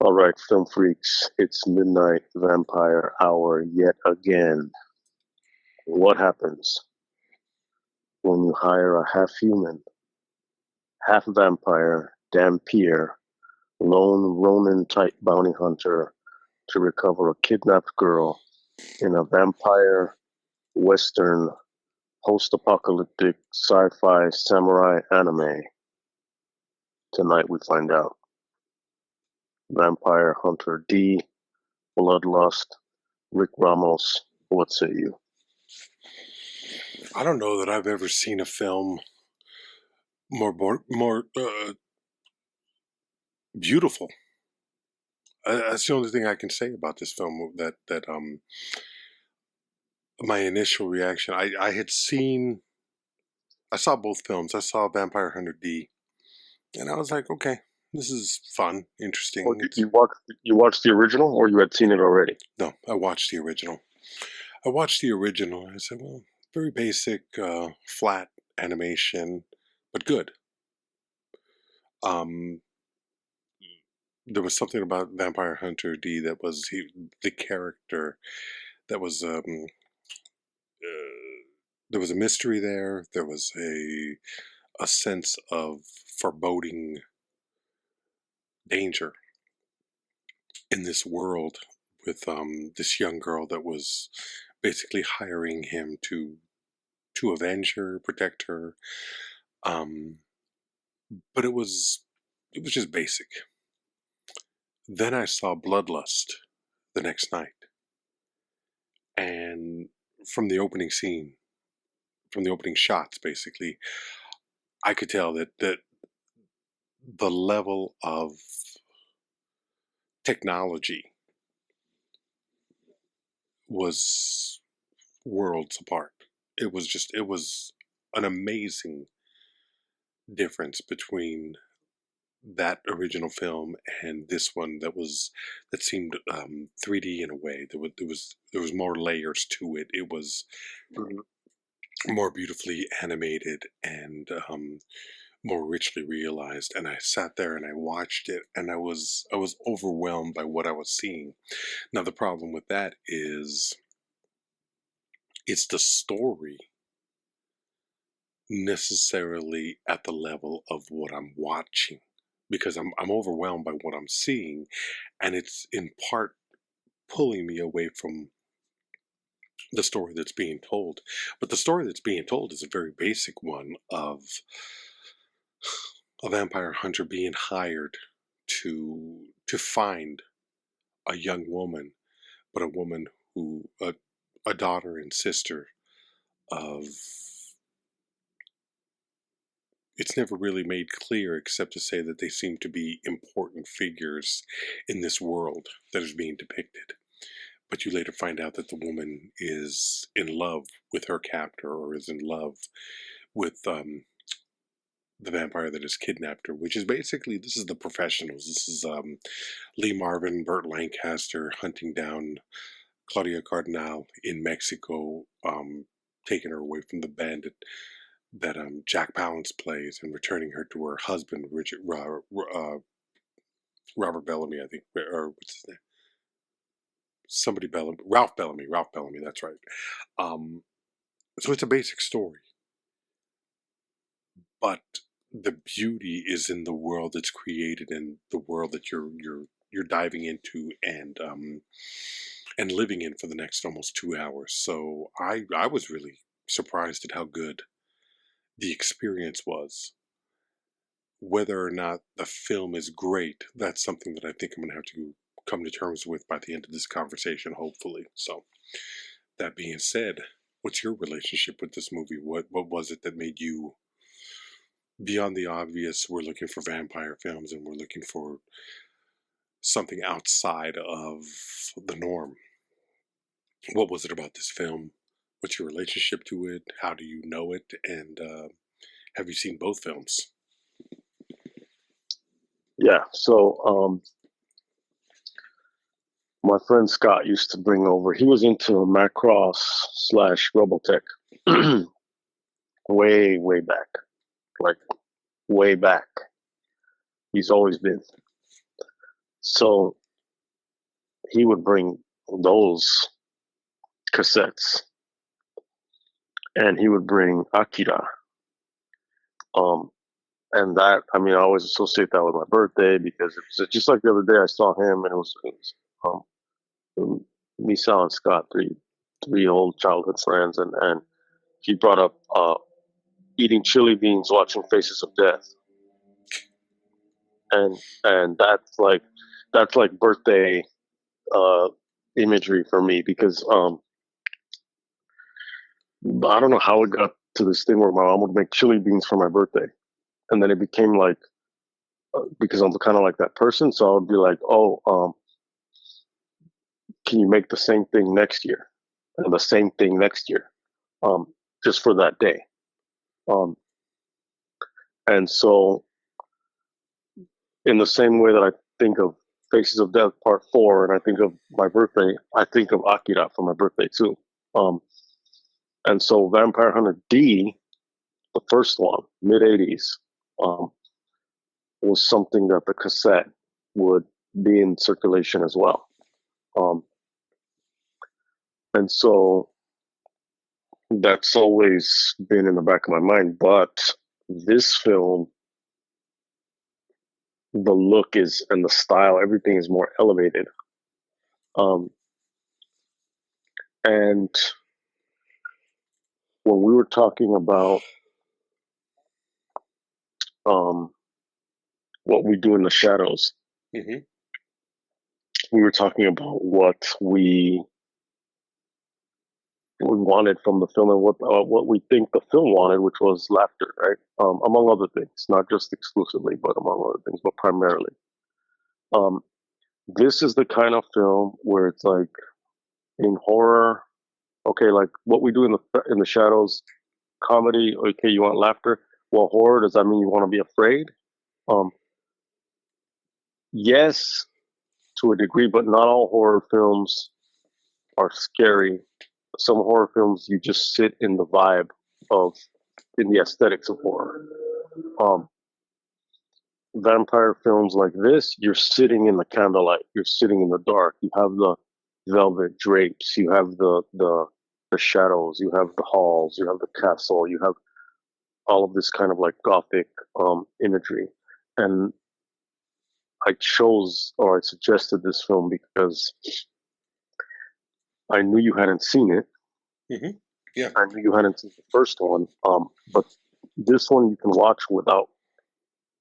All right, film freaks, it's midnight vampire hour yet again. What happens when you hire a half human, half vampire, Dhampir, lone Ronin type bounty hunter to recover a kidnapped girl in a vampire, western, post apocalyptic, sci fi, samurai anime? Tonight we find out. Vampire Hunter D, Bloodlust, RickRamos, what say you? I don't know that I've ever seen a film more beautiful. That's the only thing I can say about this film. That my initial reaction. I saw both films. I saw Vampire Hunter D, and I was like, okay, this is fun, Or interesting. you watched the original, or you had seen it already? No, I watched the original. I said, well, very basic, flat animation, but good. Um, there was something about Vampire Hunter D that was the character that was there was a mystery there. There was a sense of foreboding danger in this world with this young girl that was basically hiring him to avenge her, protect her. Um, but it was just basic. Then I saw Bloodlust the next night, and from the opening scene, from the opening shots, basically, I could tell that the level of technology was worlds apart. It was an amazing difference between that original film and this one that seemed 3D in a way. There was more layers to it. It was Mhm. more beautifully animated and more richly realized. And I sat there and I watched it, and I was overwhelmed by what I was seeing. Now the problem with that is it's the story necessarily at the level of what I'm watching, because I'm overwhelmed by what I'm seeing, and it's in part pulling me away from the story that's being told. But the story that's being told is a very basic one of a vampire hunter being hired to find a young woman, but a woman who a daughter and sister of, it's never really made clear except to say that they seem to be important figures in this world that is being depicted. But you later find out that the woman is in love with her captor, or is in love with the vampire that has kidnapped her, which is basically, this is the professionals. This is Lee Marvin, Burt Lancaster hunting down Claudia Cardinal in Mexico, taking her away from the bandit that Jack Palance plays, and returning her to her husband, Robert Bellamy, I think, or what's his name? Somebody Bellamy, Ralph Bellamy, that's right. Um, so it's a basic story, but the beauty is in the world that's created, and the world that you're diving into and living in for the next almost 2 hours. So I was really surprised at how good the experience was. Whether or not the film is great, that's something that I think I'm going to have to come to terms with by the end of this conversation, hopefully. So, that being said, what's your relationship with this movie? What was it that made you, beyond the obvious, we're looking for vampire films and we're looking for something outside of the norm? What was it about this film? What's your relationship to it? How do you know it? And have you seen both films? Yeah. So my friend Scott used to bring over. He was into Macross slash Robotech, way back, like way back. He's always been. So he would bring those cassettes, and he would bring Akira. And that, I mean, I always associate that with my birthday because it was just like the other day I saw him, and me, Sal, and Scott, three old childhood friends, and he brought up eating chili beans, watching Faces of Death, and that's like birthday imagery for me because I don't know how it got to this thing where my mom would make chili beans for my birthday, and then it became like because I'm kind of like that person, so I would be like, oh, can you make the same thing next year, and the same thing next year, um, just for that day, um, and so in the same way that I think of Faces of Death Part 4, and I think of my birthday, I think of Akira for my birthday too. Um, and so Vampire Hunter D, the first one, mid 80s, was something that the cassette would be in circulation as well. Um, and so that's always been in the back of my mind. But this film, the look is and the style, everything is more elevated. And when we were talking about what we do in the shadows, Mm-hmm. we were talking about what we wanted from the film and what we think the film wanted, which was laughter, right? Among other things, not just exclusively, but among other things, but primarily. This is the kind of film where it's like in horror, okay, like what we do in the shadows, comedy. Okay, you want laughter. Well, horror, does that mean you want to be afraid? Um, yes, to a degree, but not all horror films are scary. Some horror films, you just sit in the vibe of, in the aesthetics of horror. Vampire films like this, you're sitting in the candlelight, you're sitting in the dark. You have the velvet drapes, you have the shadows, you have the halls, you have the castle, you have all of this kind of like gothic imagery. And I chose or I suggested this film because I knew you hadn't seen it. Mm-hmm. Yeah. I knew you hadn't seen the first one, but this one you can watch without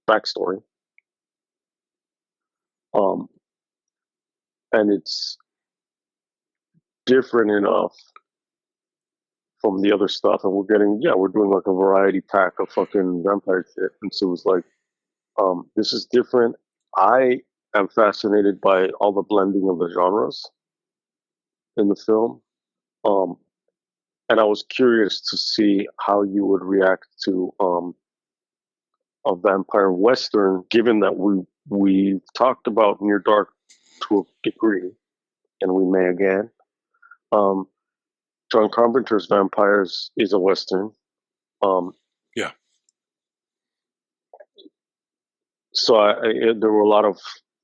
backstory. And it's different enough from the other stuff, and we're doing like a variety pack of fucking vampire shit, and so it was like, this is different. I am fascinated by all the blending of the genres in the film, um, and I was curious to see how you would react to a vampire western, given that we talked about Near Dark to a degree, and we may again. Um, John Carpenter's Vampires is a western. Yeah. So there were a lot of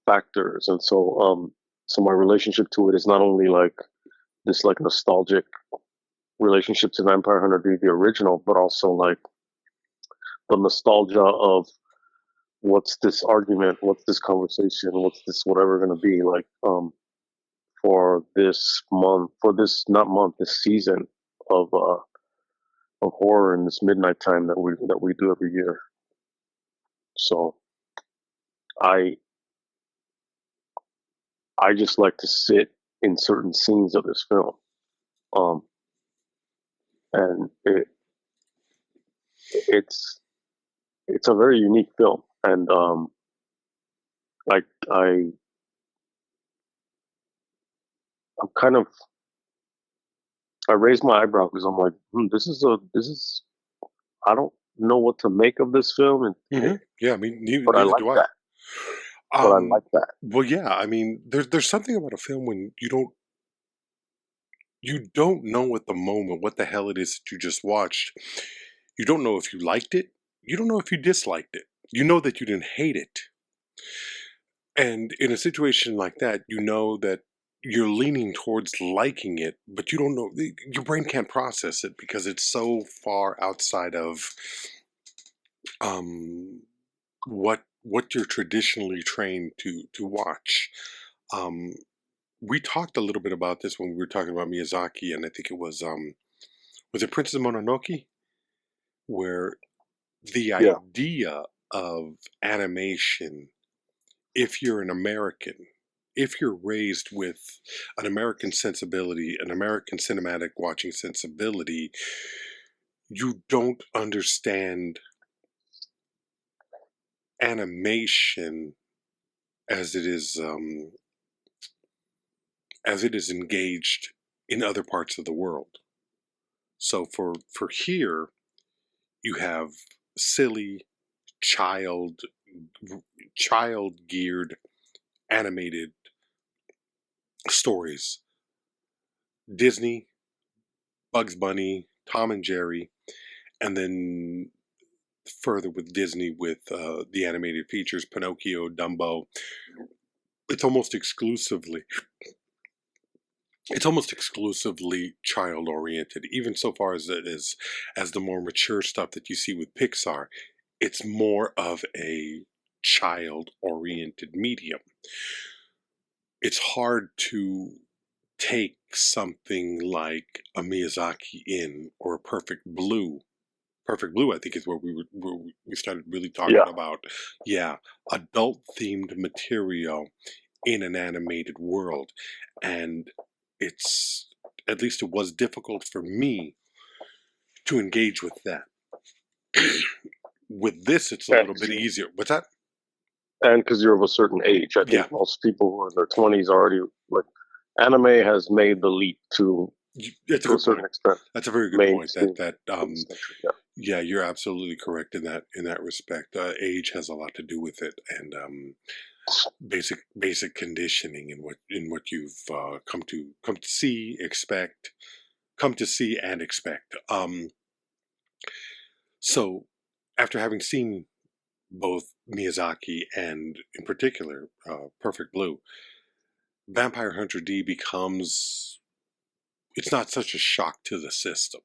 factors, and so my relationship to it is not only like this like nostalgic relationship to Vampire Hunter D, the original, but also like the nostalgia of what's this argument, what's this conversation, what's this whatever going to be like for this month, for this not month, this season of horror in this midnight time that we do every year. So I I just like to sit in certain scenes of this film, um, and it's it's a very unique film, and like I'm kind of I raised my eyebrow because I'm like, this is I don't know what to make of this film, Mm-hmm. Yeah. I mean, but I neither like do I. that. But I like that. Well, yeah. I mean, there's something about a film when you don't know at the moment what the hell it is that you just watched. You don't know if you liked it. You don't know if you disliked it. You know that you didn't hate it. And in a situation like that, you know that you're leaning towards liking it, but you don't know, your brain can't process it because it's so far outside of um, what you're traditionally trained to watch. Um, we talked a little bit about this when we were talking about Miyazaki, and I think it was it Princess Mononoke, where the Yeah, idea of animation, if you're an American, if you're raised with an American sensibility, an American cinematic watching sensibility, you don't understand animation as it is engaged in other parts of the world. So for here, you have silly child child geared animated stories. Disney, Bugs Bunny, Tom and Jerry, and then further with Disney with the animated features, Pinocchio, Dumbo. It's almost exclusively child oriented, even so far as it is as the more mature stuff that you see with Pixar. It's more of a child oriented medium. It's hard to take something like a Miyazaki in or a Perfect Blue. Perfect Blue, I think, is where we started really talking yeah. about, yeah, adult themed material in an animated world. And it's, at least it was difficult for me to engage with that. With this, it's a And little bit easier. What's that? because you're of a certain age, I Yeah, think most people who are in their 20s already like anime has made the leap that's a to a good certain point. extent That's a very good point. mainstream That centric. Yeah. yeah, you're absolutely correct in that respect. Age has a lot to do with it, and basic conditioning in what you've come to see, expect, come to see and expect. So after having seen both Miyazaki and, in particular, Perfect Blue, Vampire Hunter D becomes, it's not such a shock to the system.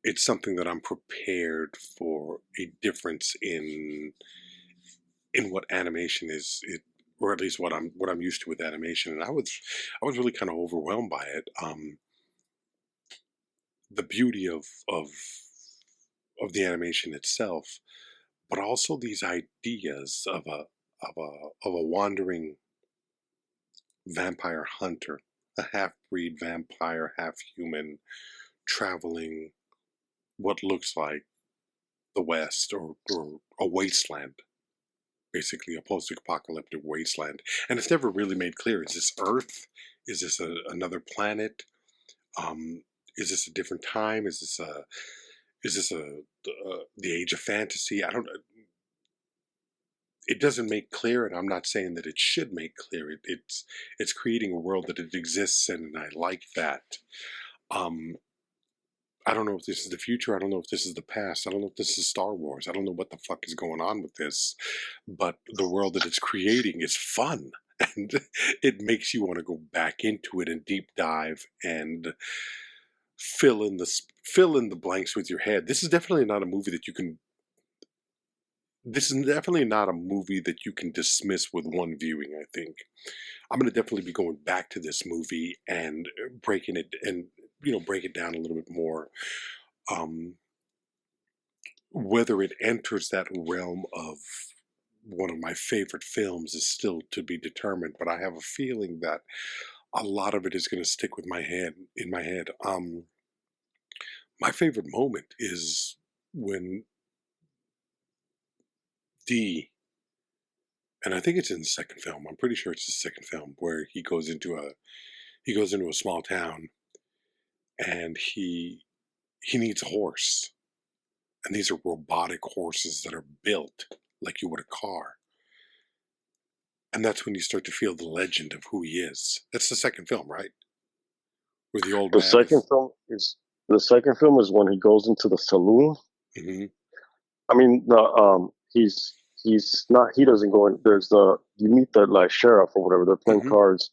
It's something that I'm prepared for a difference in what animation is, or at least what I'm used to with animation. And I was really kind of overwhelmed by it. The beauty of the animation itself, but also these ideas of a wandering vampire hunter, a half breed vampire, half human, traveling what looks like the West, or a wasteland, basically a post-apocalyptic wasteland. And it's never really made clear: is this Earth? Is this another planet? Um, is this a different time? Is this the age of fantasy? I don't. It doesn't make clear, and I'm not saying that it should make clear. It's creating a world that it exists in, and I like that. Um, I don't know if this is the future. I don't know if this is the past. I don't know if this is Star Wars. I don't know what the fuck is going on with this, but the world that it's creating is fun, and it makes you want to go back into it and deep dive and fill in the blanks with your head. This is definitely not a movie that you can. This is definitely not a movie that you can dismiss with one viewing. I think I'm going to definitely be going back to this movie and breaking it and break it down a little bit more. Um, Whether it enters that realm of one of my favorite films is still to be determined, but I have a feeling that a lot of it is going to stick with my head. My favorite moment is when D, and I think it's in the second film. I'm pretty sure it's the second film where he goes into a small town, and he needs a horse, and these are robotic horses that are built like you would a car. And that's when you start to feel the legend of who he is. That's the second film, right? Where the old The man second is. film is the second film is when he goes into the saloon. Hmm. I mean, no, he's not. He doesn't go in. There's you meet the like sheriff or whatever. They're playing Mhm. cards,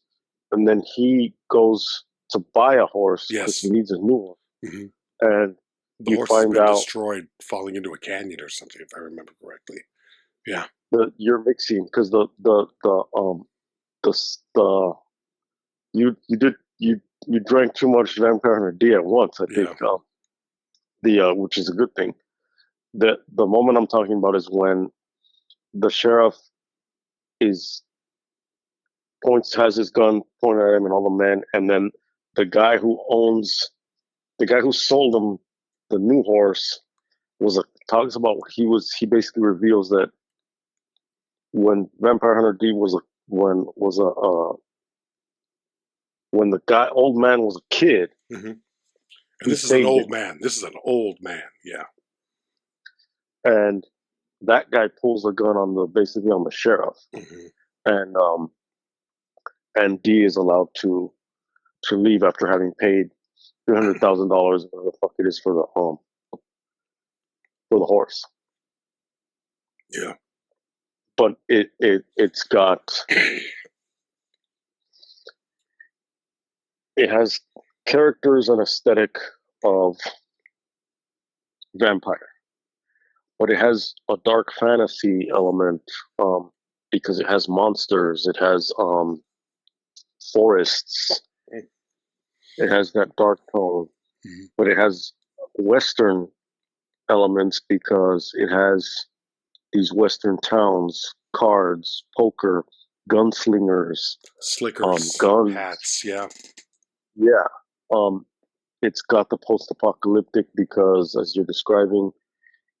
and then he goes to buy a horse because he Yes. needs a new one, Mhm. and The you horse has find been out destroyed falling into a canyon or something, if I remember correctly. Yeah. that you're mixing because the you did you drank too much Vampire Hunter D at once. I think Yeah. the which is a good thing. The moment I'm talking about is when the sheriff is points has his gun pointed at him and all the men, and then the guy who owns the guy who sold him the new horse talks about he basically reveals that when Vampire Hunter D was a when was a when the guy old man was a kid, Mhm. And he this is an saved old him, man. This is an old man. Yeah. and that guy pulls a gun on the basically on the sheriff, Mhm. and and D is allowed to leave after having paid $300,000, whatever the fuck it is for the horse. Yeah. But it's got it has characters and aesthetic of vampire, but it has a dark fantasy element because it has monsters, it has forests, it has that dark tone, Mhm. but it has western elements because it has these western towns, cards, poker, gunslingers, Slickers, guns. hats. Yeah. Yeah. Um, it's got the post-apocalyptic because, as you're describing,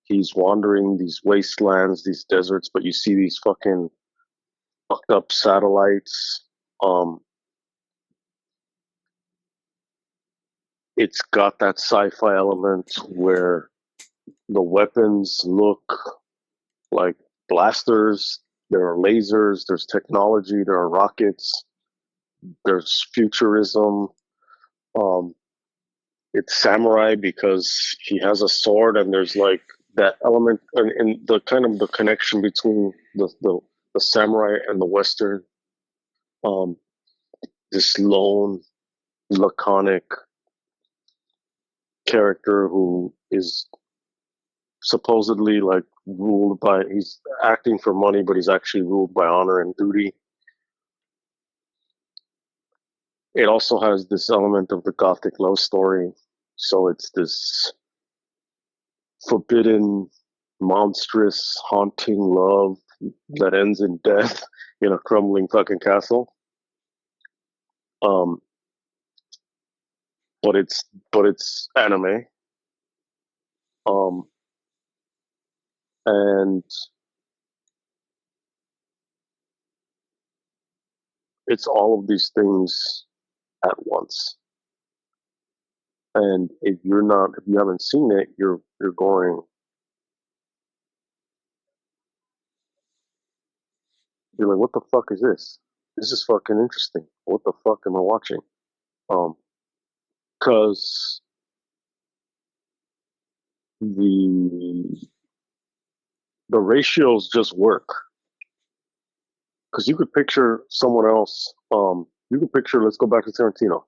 he's wandering these wastelands, these deserts, but you see these fucking fucked up satellites. Um, it's got that sci-fi element where the weapons look like blasters. There are lasers. There's technology. There are rockets. There's futurism. Um, it's samurai because he has a sword, and there's like that element and the kind of the connection between the samurai and the western. Um, this lone, laconic character who is supposedly like ruled by he's acting for money, but he's actually ruled by honor and duty. It also has this element of the gothic love story, so it's this forbidden, monstrous, haunting love that ends in death in a crumbling fucking castle. Um, but it's anime. Um, and it's all of these things at once. And if you haven't seen it, you're going, you're like, what the fuck is this? This is fucking interesting. What the fuck am I watching? Um, cause the the ratios just work. Cause you could picture someone else. You could picture. Let's go back to Tarantino.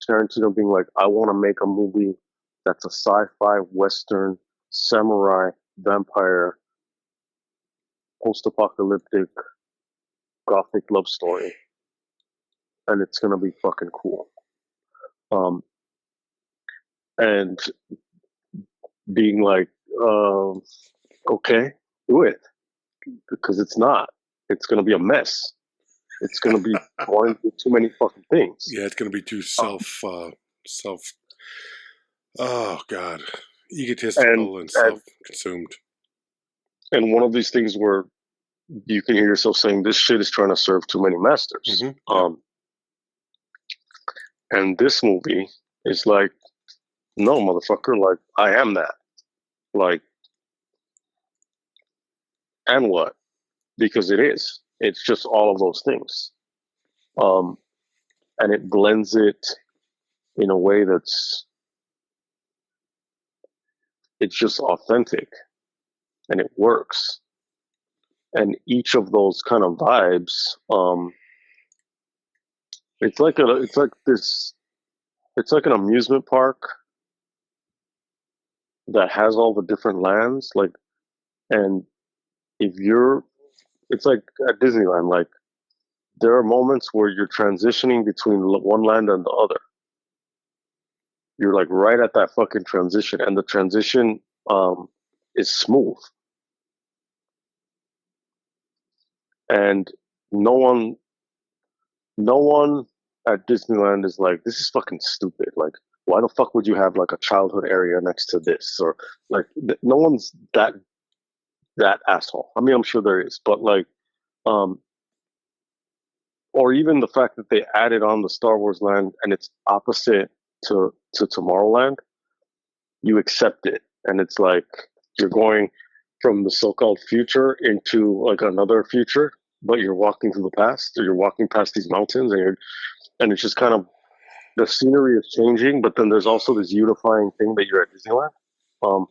Tarantino being like, I want to make a movie that's a sci-fi western samurai vampire post-apocalyptic gothic love story, and it's gonna be fucking cool. Um, and being like, um, okay, do it because it's not. It's gonna be a mess. It's gonna be wanting to do too many fucking things. Yeah. It's gonna be too Um, self. Oh God, and egotistical and and self-consumed. and one of these things where you can hear yourself saying this shit is trying to serve too many masters. Yeah. And this movie is like, no, motherfucker, like I am that. Like, and what? Because it is. It's just all of those things. Um, and it blends it in a way that's it's just authentic and it works. and each of those kind of vibes, it's like an amusement park that has all the different lands, like, and if you're, it's like at Disneyland, like there are moments where you're transitioning between one land and the other. You're like right at that fucking transition, and the transition is smooth, and no one, no one at Disneyland is like, this is fucking stupid. Like, why the fuck would you have like a childhood area next to this? Or like, no one's that asshole. I mean, I'm sure there is, but like, um, or even the fact that they added on the Star Wars land and it's opposite to Tomorrowland, you accept it, and it's like you're going from the so-called future into like another future, but you're walking through the past, or you're walking past these mountains, and it's just kind of, the scenery is changing, but then there's also this unifying thing that you're at Disneyland, um,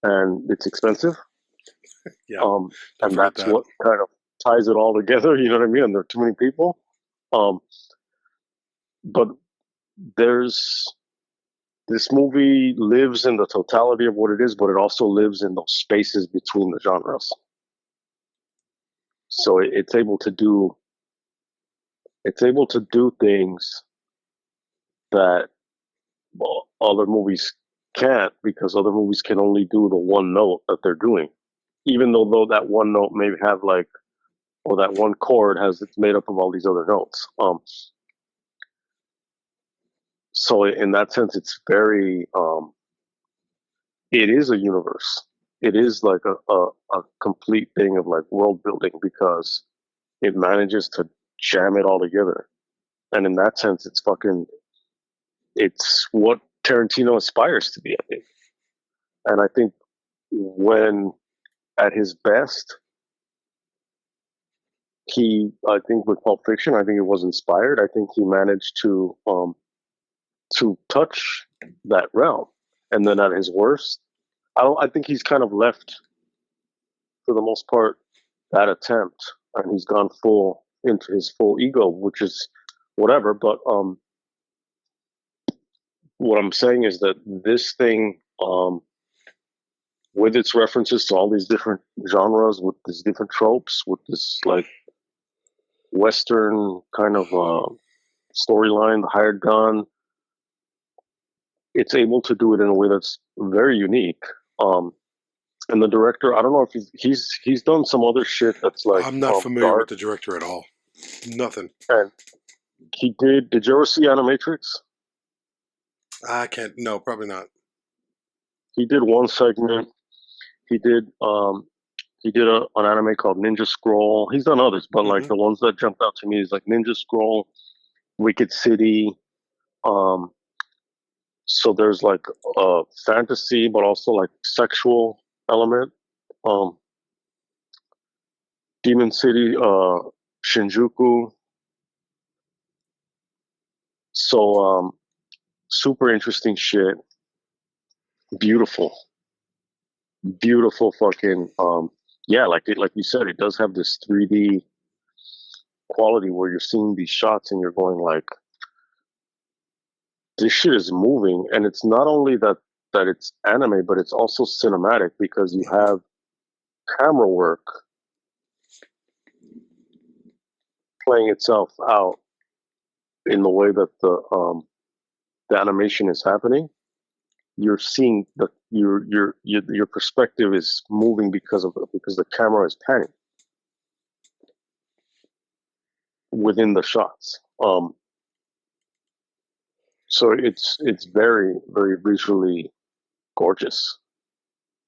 and it's expensive, Yeah, don't and forget that's that. what kind of ties it all together. You know what I mean? And there are too many people, um, but there's this movie lives in the totality of what it is, but it also lives in those spaces between the genres. So it's able to do things that, well, other movies can't, because other movies can only do the one note that they're doing. Even though that one note may have like, or that one chord has, it's made up of all these other notes. So in that sense, it's very, it is a universe. It is like a complete thing of like world building, because it manages to jam it all together. And in that sense, it's what Tarantino aspires to be, I think. And I think when at his best, I think with Pulp Fiction, I think it was inspired. I think he managed to touch that realm. And then at his worst, I think he's kind of left, for the most part, that attempt, and he's gone full into his full ego, which is whatever. But what I'm saying is that this thing, with its references to all these different genres, with these different tropes, with this like Western kind of storyline, the hired gun, it's able to do it in a way that's very unique. And the director, I don't know if he's done some other shit that's like I'm not familiar with dark, the director at all. Nothing. and he did. Did you ever see Animatrix? I can't. No, probably not. He did one segment. He did an anime called Ninja Scroll. He's done others, but like Hmm. the ones that jumped out to me is like Ninja Scroll, Wicked City. Um, so there's like fantasy, but also like sexual element. Um, Demon City, Shinjuku. So super interesting shit. Beautiful, beautiful fucking yeah. Like you said, it does have this 3D quality where you're seeing these shots and you're going like, this shit is moving, and it's not only that it's anime, but it's also cinematic, because you Hmm. have camera work playing itself out in the way that the animation is happening. You're seeing that your perspective is moving because the camera is panning within the shots. So it's very very visually gorgeous.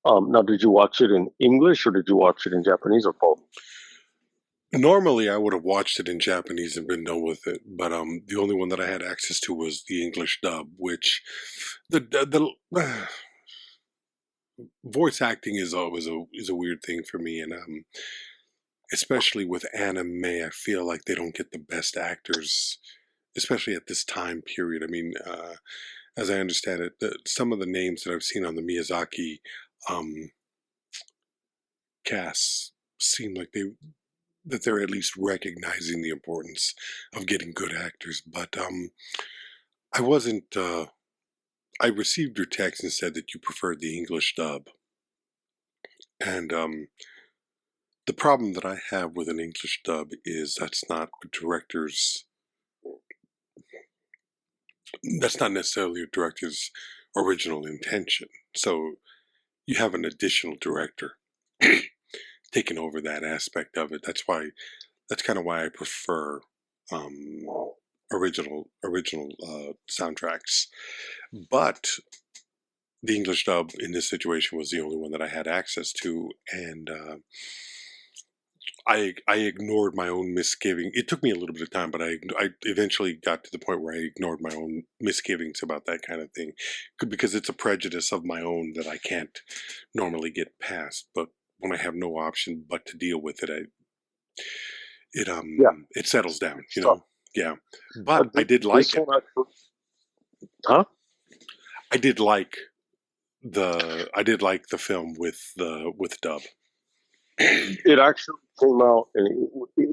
Now, did you watch it in English or did you watch it in Japanese or both? Normally, I would have watched it in Japanese and been done with it, but the only one that I had access to was the English dub, which the voice acting is always a weird thing for me, and especially with anime, I feel like they don't get the best actors, especially at this time period. I mean, as I understand it, some of the names that I've seen on the Miyazaki um, casts seem like they're at least recognizing the importance of getting good actors. But I wasn't. I received your text and said that you preferred the English dub, and the problem that I have with an English dub is that's not necessarily a director's original intention. So you have an additional director taking over that aspect of it. That's kind of why I prefer um, original soundtracks. But the English dub in this situation was the only one that I had access to, and I ignored my own misgiving. It took me a little bit of time, but I eventually got to the point where I ignored my own misgivings about that kind of thing, because it's a prejudice of my own that I can't normally get past. But when I have no option but to deal with it, Yeah. it settles down, you So, know. Yeah, but I did like this it. one, huh? I did like the film with dub. It actually came out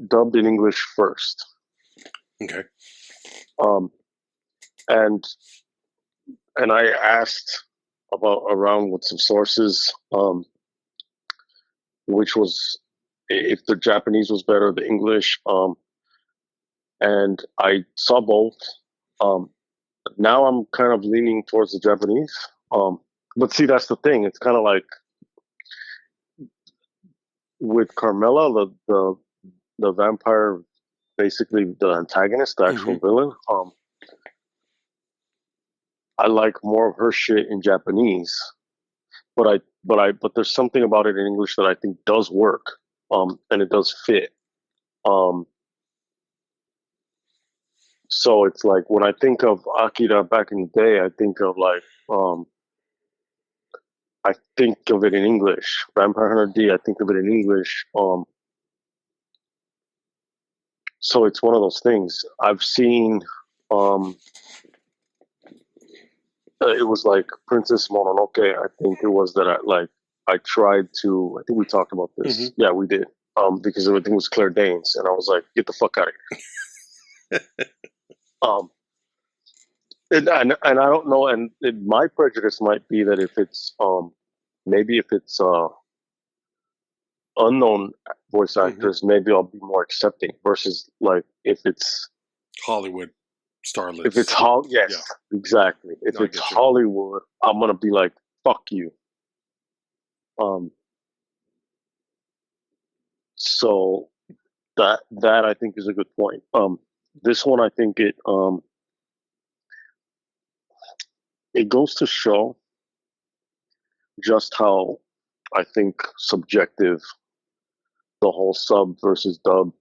dubbed in English first. Okay. Um, and I asked around with some sources, which was if the Japanese was better, the English. And I saw both. Now I'm kind of leaning towards the Japanese. But see, that's the thing. It's kind of like with Carmela, the vampire, basically the antagonist, the actual villain. I like more of her shit in Japanese, but there's something about it in English that I think does work, and it does fit. So it's like when I think of Akira back in the day, I think of I think of it in English. Vampire Hunter D, I think of it in English. So it's one of those things. I've seen. It was like Princess Mononoke. I think it was that I tried to. I think we talked about this. Mm-hmm. Yeah, we did. Because everything was Claire Danes, and I was like, "Get the fuck out of here." And I don't know. And my prejudice might be that if it's maybe if it's unknown voice actors, maybe I'll be more accepting. Versus like if it's Hollywood starlets. If it's yes, yeah. Exactly. If it's Hollywood, I'm gonna be like, fuck you. So that I think is a good point. This one I think it goes to show just how I think subjective the whole sub versus dub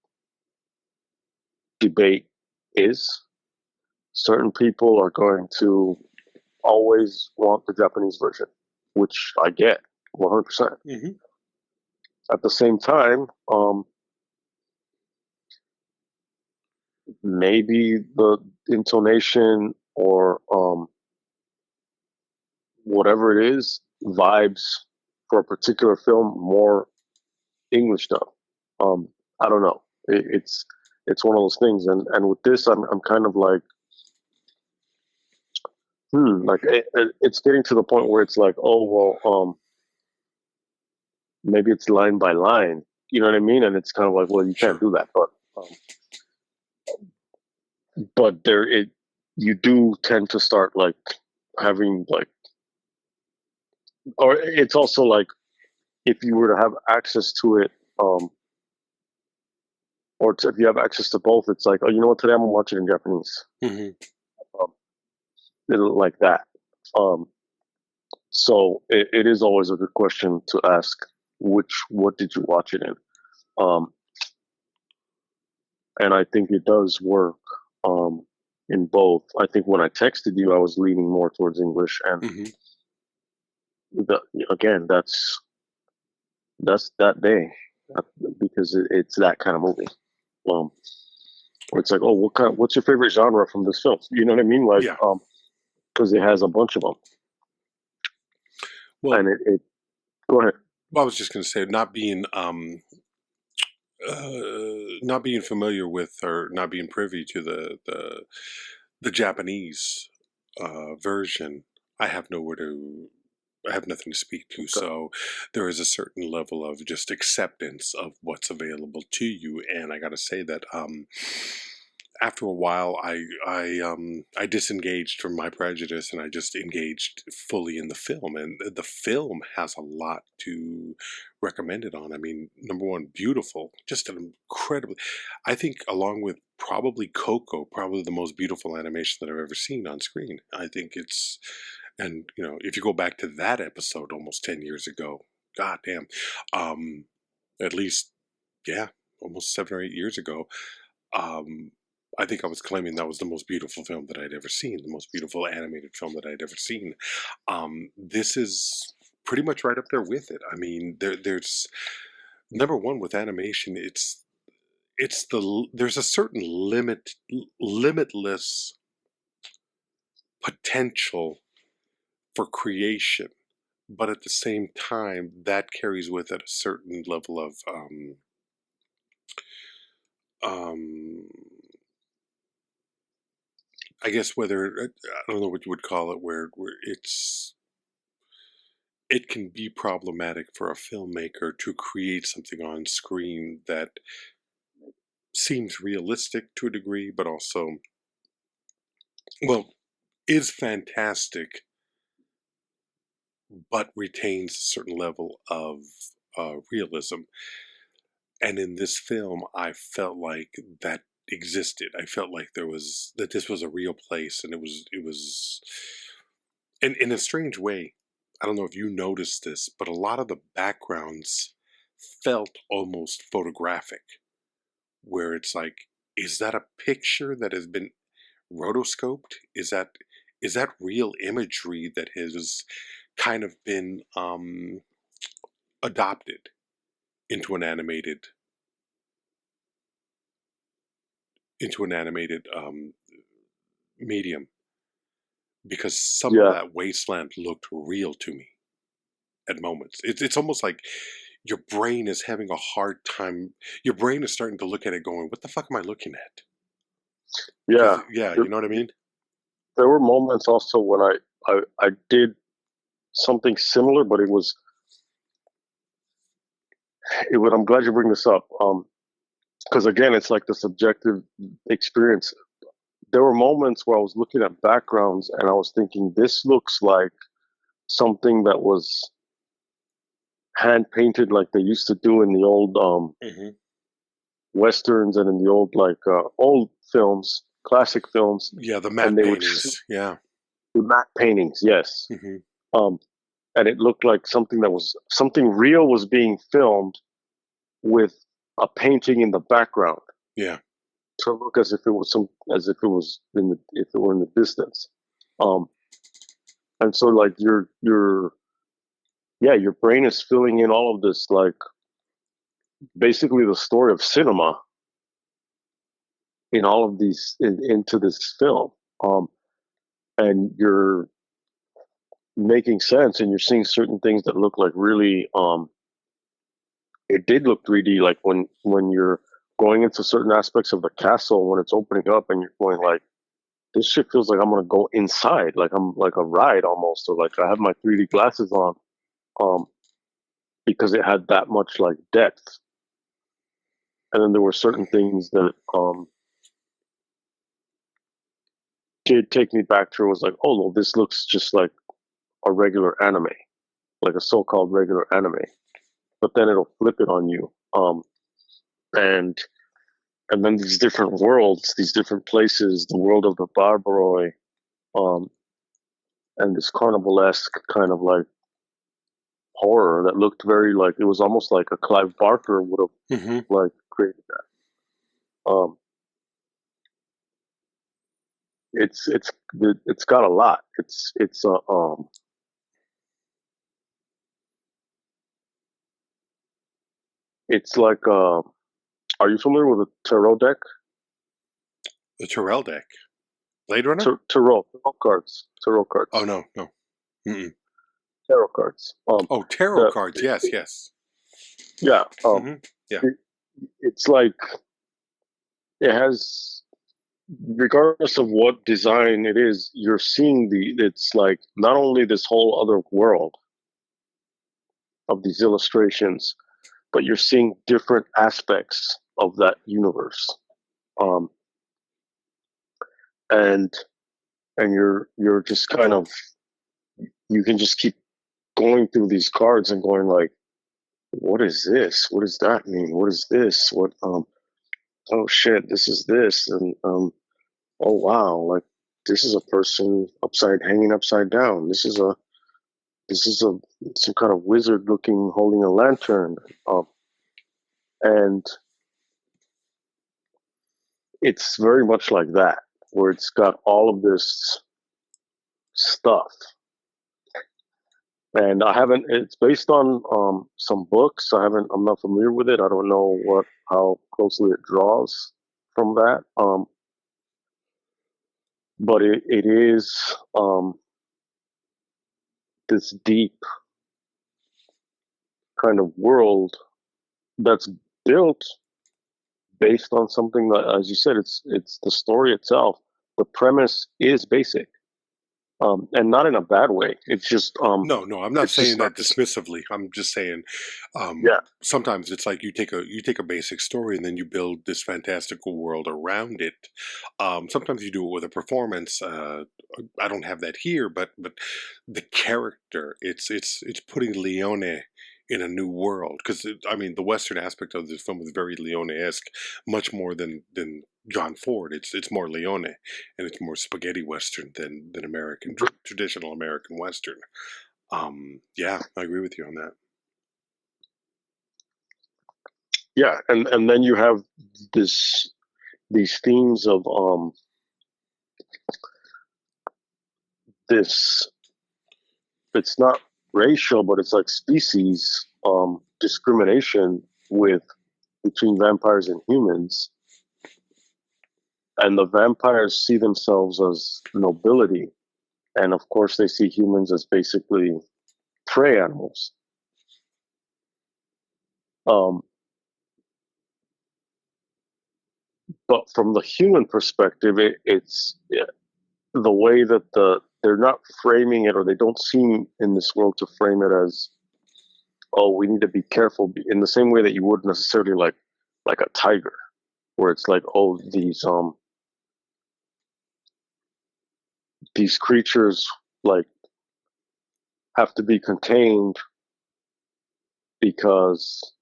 debate is. Certain people are going to always want the Japanese version, which I get 100%. At the same time, maybe the intonation or whatever it is vibes for a particular film more English dub. I don't know. It's one of those things, and with this, I'm kind of like, like it's getting to the point where it's like, oh well, maybe it's line by line. You know what I mean? And it's kind of like, well, you can't do that, but you do tend to start like having like, or it's also like if you were to have access to it, or if you have access to both, it's like, oh, you know what? Today I'm gonna watch it in Japanese. Like that. So it is always a good question to ask. What did you watch it in? And I think it does work in both. I think when I texted you, I was leaning more towards English, and again, that's that day because it's that kind of movie. It's like, oh, what's your favorite genre from this film? You know what I mean? Like, because it has a bunch of them. Well, and it go ahead. Well, I was just going to say, not being not being familiar with or not being privy to the Japanese version, I have nowhere to. I have nothing to speak to, Okay. so there is a certain level of just acceptance of what's available to you. And I got to say that after a while, I disengaged from my prejudice and I just engaged fully in the film. And the film has a lot to recommend it on. I mean, number one, beautiful, just an incredibly. I think along with probably Coco, probably the most beautiful animation that I've ever seen on screen. I think it's and if you go back to that episode almost 10 years ago, god damn, um, at least, yeah, almost 7 or 8 years ago, um, I think I was claiming that was the most beautiful film that I'd ever seen, the most beautiful animated film that I'd ever seen. This is pretty much right up there with it. I mean, there's number one with animation. There's a certain limitless potential for creation, but at the same time, that carries with it a certain level of um, I guess whether I don't know what you would call it, where it can be problematic for a filmmaker to create something on screen that seems realistic to a degree, but also, well, is fantastic, but retains a certain level of realism. And in this film, I felt like that existed. I felt like this was a real place, and it was, and in a strange way. I don't know if you noticed this, but a lot of the backgrounds felt almost photographic, where it's like, is that a picture that has been rotoscoped? Is that real imagery that has kind of been adopted into an animated medium? Because some of Yeah, that wasteland looked real to me at moments. It's almost like your brain is having a hard time. Your brain is starting to look at it, going, "What the fuck am I looking at?" Because yeah. yeah, There, you know what I mean. there were moments also when I did something similar, but I'm glad you bring this up. Because again, it's like the subjective experience. There were moments where I was looking at backgrounds and I was thinking, this looks like something that was hand painted, like they used to do in the old Hmm. westerns and in the old old films, classic films, Yeah, the and matte they would shoot paintings. Yeah. matte paintings. Yes, Hmm. um, and it looked like something real was being filmed with a painting in the background Yeah. to look as if it was if it were in the distance. Um, and so like your brain is filling in all of this, like basically the story of cinema in all of these into this film. And you're making sense and you're seeing certain things that look like really it did look 3D, like when you're going into certain aspects of the castle when it's opening up and you're going like, this shit feels like I'm gonna go inside, like I'm like a ride almost, or like I have my 3D glasses on, um, because it had that much like depth. And then there were certain things that did take me back to, it was like, oh well, this looks just like a regular anime, like a so-called regular anime. But then it'll flip it on you, and then these different worlds, these different places, the world of the Barbaroi, um, and this carnivalesque kind of like horror that looked very like it was almost like a Clive Barker would have Hmm. like created that. It's got a lot. It's like are you familiar with the tarot deck? The Terrell deck, Blade Runner. Tarot Oh cards, no, no. Mm-mm. tarot cards. Oh, tarot The cards. Yes, yes. yeah Hmm. Yeah. it's like it has, regardless of what design it is, you're seeing it's like not only this whole other world of these illustrations, but you're seeing different aspects of that universe. Um, and you're just kind of, you can just keep going through these cards and going like, what is this? What does that mean? What is this? What oh shit, this is this, and oh wow, like this is a person hanging upside down. This is some kind of wizard looking holding a lantern. And it's very much like that, where it's got all of this stuff. And I haven't. It's based on some books. I'm not familiar with it. I don't know how closely it draws from that. But it is this deep kind of world that's built based on something that, as you said, it's the story itself. The premise is basic, and not in a bad way. It's just No, I'm not it's just saying not that this. dismissively. I'm just saying Yeah, sometimes it's like you take a basic story and then you build this fantastical world around it. Sometimes you do it with a performance. I don't have that here, but the character, it's putting Leone in a new world, because I mean the Western aspect of this film is very Leone-esque, much more than John Ford. It's more Leone, and it's more spaghetti Western than American traditional American Western. Yeah, I agree with you on that. yeah, and then you have this these themes of this. It's not racial, but it's like species discrimination with between vampires and humans, and the vampires see themselves as nobility, and of course they see humans as basically prey animals. Um, but from the human perspective, it's the way that they're not framing it, or they don't seem in this world to frame it as, oh, we need to be careful in the same way that you would necessarily like a tiger, where it's like, oh, these creatures like have to be contained because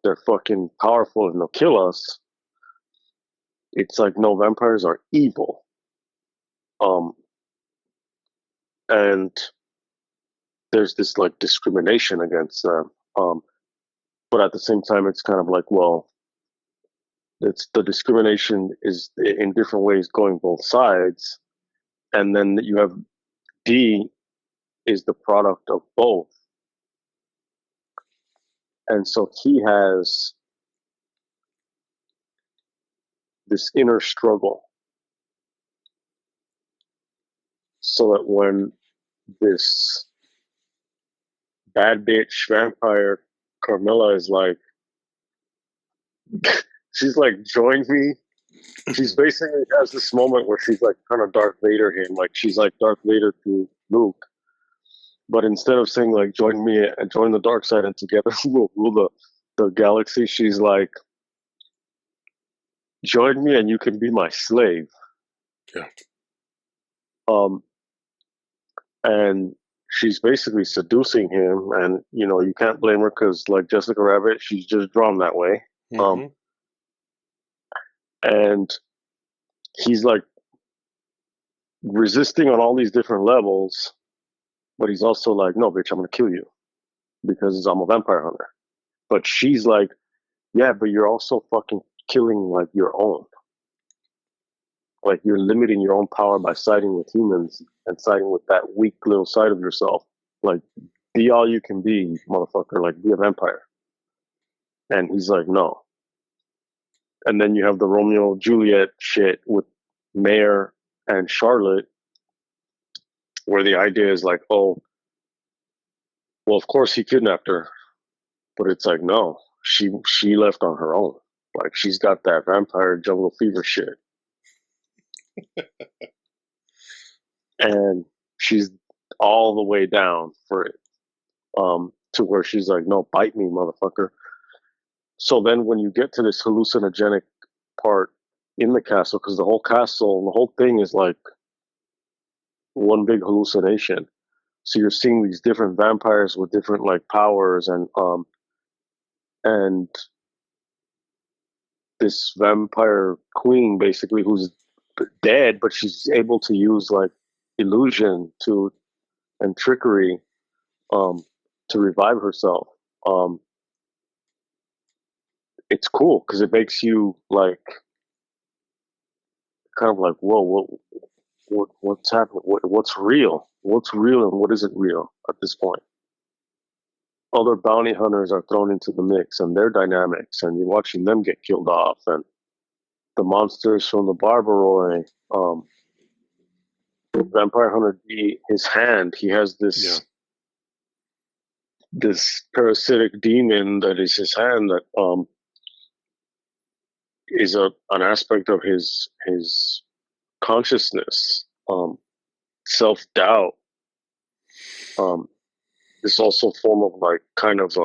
they're fucking powerful and they'll kill us. It's like, no, vampires are evil. Um, and there's this like discrimination against them. But at the same time, it's kind of like, well, it's the discrimination is in different ways going both sides. And then you have D is the product of both. And so he has this inner struggle, so that when this bad bitch vampire Carmilla is like, she's like, join me. She's basically has this moment where she's like kind of Darth Vader him, like she's like Darth Vader to Luke, but instead of saying like join me and join the dark side and together we'll rule the galaxy, she's like, join me and you can be my slave. Yeah. Um, and she's basically seducing him, and you can't blame her because like Jessica Rabbit, she's just drawn that way. Mm-hmm. And he's like resisting on all these different levels, but he's also like, no, bitch, I'm gonna kill you because I'm a vampire hunter. But she's like, yeah, but you're also fucking killing like your own. Like you're limiting your own power by siding with humans and siding with that weak little side of yourself. Like, be all you can be, motherfucker. Like, be a vampire. And he's like, no. And then you have the Romeo Juliet shit with Mayor and Charlotte, where the idea is like, oh, well, of course he kidnapped her, but it's like, no, she left on her own. Like she's got that vampire jungle fever shit, and she's all the way down for it. To where she's like, "No, bite me, motherfucker." So then, when you get to this hallucinogenic part in the castle, because the whole castle, the whole thing is like one big hallucination. So you're seeing these different vampires with different like powers, and this vampire queen basically who's dead, but she's able to use like illusion to and trickery um, to revive herself. Um, it's cool because it makes you like kind of like, whoa, what's happening? What's real? What's real and what isn't real at this point? Other bounty hunters are thrown into the mix and their dynamics, and you're watching them get killed off, and the monsters from the Barbaroi. Vampire Hunter D, his hand, he has this parasitic demon that is his hand that is an aspect of his consciousness, self doubt. This also form of like kind of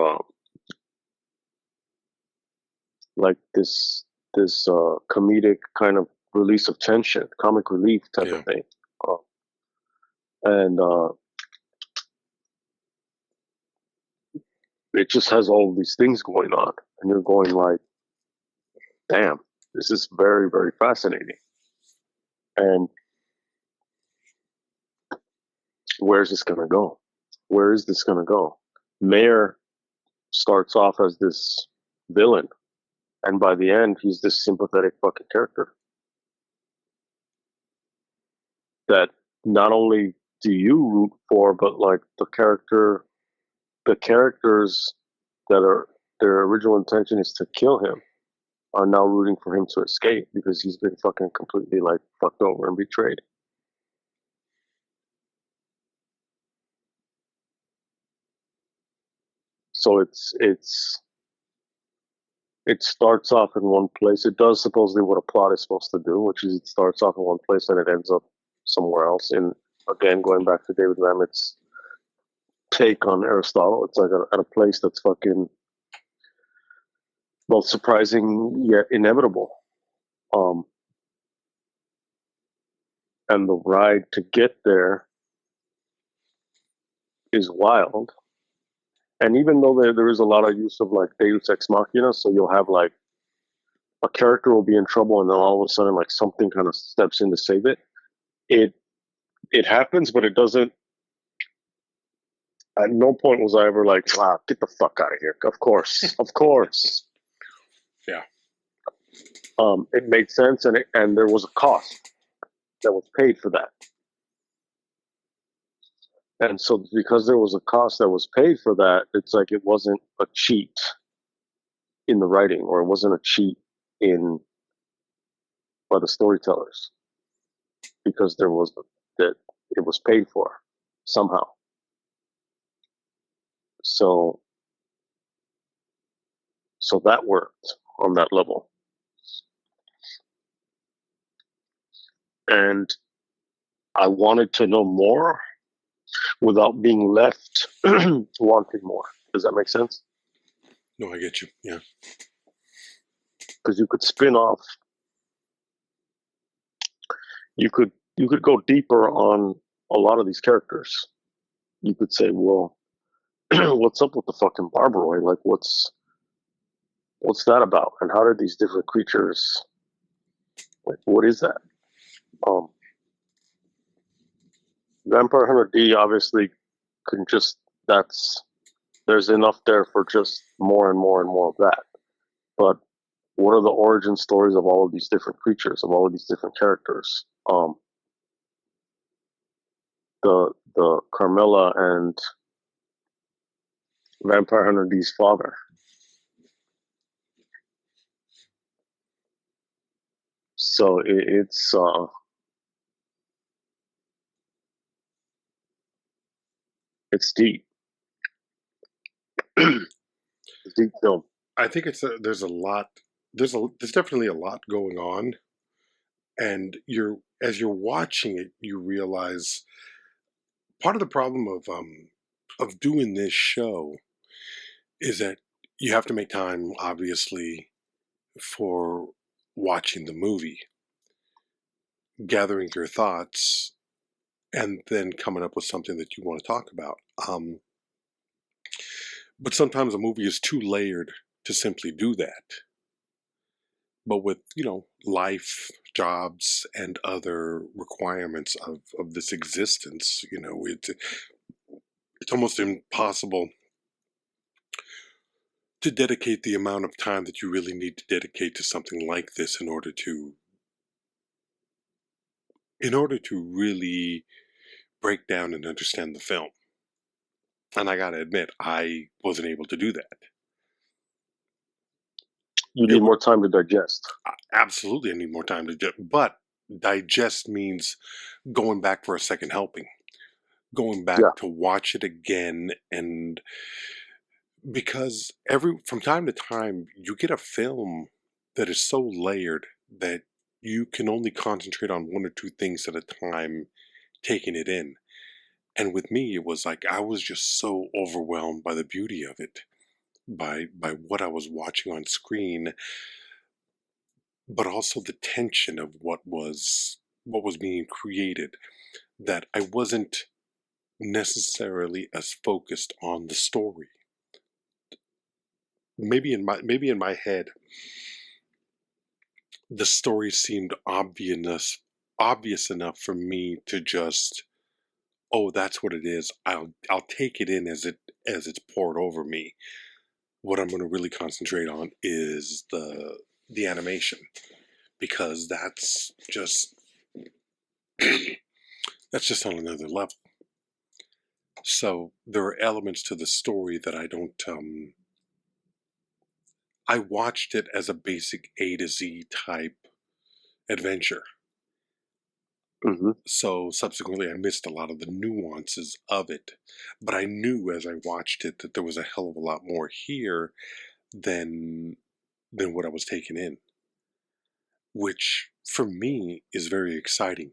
like this comedic kind of release of tension, comic relief type of thing, and it just has all these things going on, and you're going like, damn, this is very, very fascinating. And where's this gonna go? Where is this gonna go? Mayor starts off as this villain, and by the end, he's this sympathetic fucking character that not only do you root for, but like the characters that are their original intention is to kill him are now rooting for him to escape because he's been fucking completely like fucked over and betrayed. So it starts off in one place. It does supposedly what a plot is supposed to do, which is it starts off in one place and it ends up somewhere else. And again, going back to David Rammett's take on Aristotle, it's like at a place that's fucking both surprising yet inevitable. And the ride to get there is wild. And even though there is a lot of use of like Deus Ex Machina, so you'll have like a character will be in trouble and then all of a sudden like something kind of steps in to save it. It happens, but it doesn't. At no point was I ever like, get the fuck out of here. Of course, of course. Yeah. It made sense, and there was a cost that was paid for that. And so, because there was a cost that was paid for that, it's like it wasn't a cheat in the writing, or it wasn't a cheat by the storytellers, because there was that it was paid for somehow. So that worked on that level. And I wanted to know more without being left wanting more. Does that make sense? No, I get you. Yeah. Because you could spin off. You could go deeper on a lot of these characters. You could say, well, what's up with the fucking Barbaroi? Like, what's that about? And how did these different creatures? Like, what is that? Vampire Hunter D obviously can just. There's enough there for just more and more and more of that. But what are the origin stories of all of these different creatures, of all of these different characters? The Carmilla and Vampire Hunter D's father. So it's deep. It's deep film. I think there's a lot. There's definitely a lot going on, and as you're watching it, you realize part of the problem of doing this show is that you have to make time, obviously, for watching the movie, gathering your thoughts, and then coming up with something that you want to talk about. But sometimes a movie is too layered to simply do that. But with, life, jobs, and other requirements of this existence, it's almost impossible to dedicate the amount of time that you really need to dedicate to something like this in order to really break down and understand the film. And I gotta admit, I wasn't able to do that. You It need more time to digest. absolutely I need more time to but digest means going back for a second helping, going back Yeah. to watch it again, and because from time to time you get a film that is so layered that you can only concentrate on one or two things at a time taking it in. And with me, it was like I was just so overwhelmed by the beauty of it, by what I was watching on screen, but also the tension of what was being created, that I wasn't necessarily as focused on the story. Maybe in my head, the story seemed obvious enough for me to just, oh, that's what it is. I'll take it in as it's poured over me. What I'm going to really concentrate on is the animation, because that's just on another level. So there are elements to the story that I don't. I watched it as a basic A to Z type adventure. Hmm. So subsequently, I missed a lot of the nuances of it. But I knew as I watched it that there was a hell of a lot more here than what I was taking in, which for me is very exciting,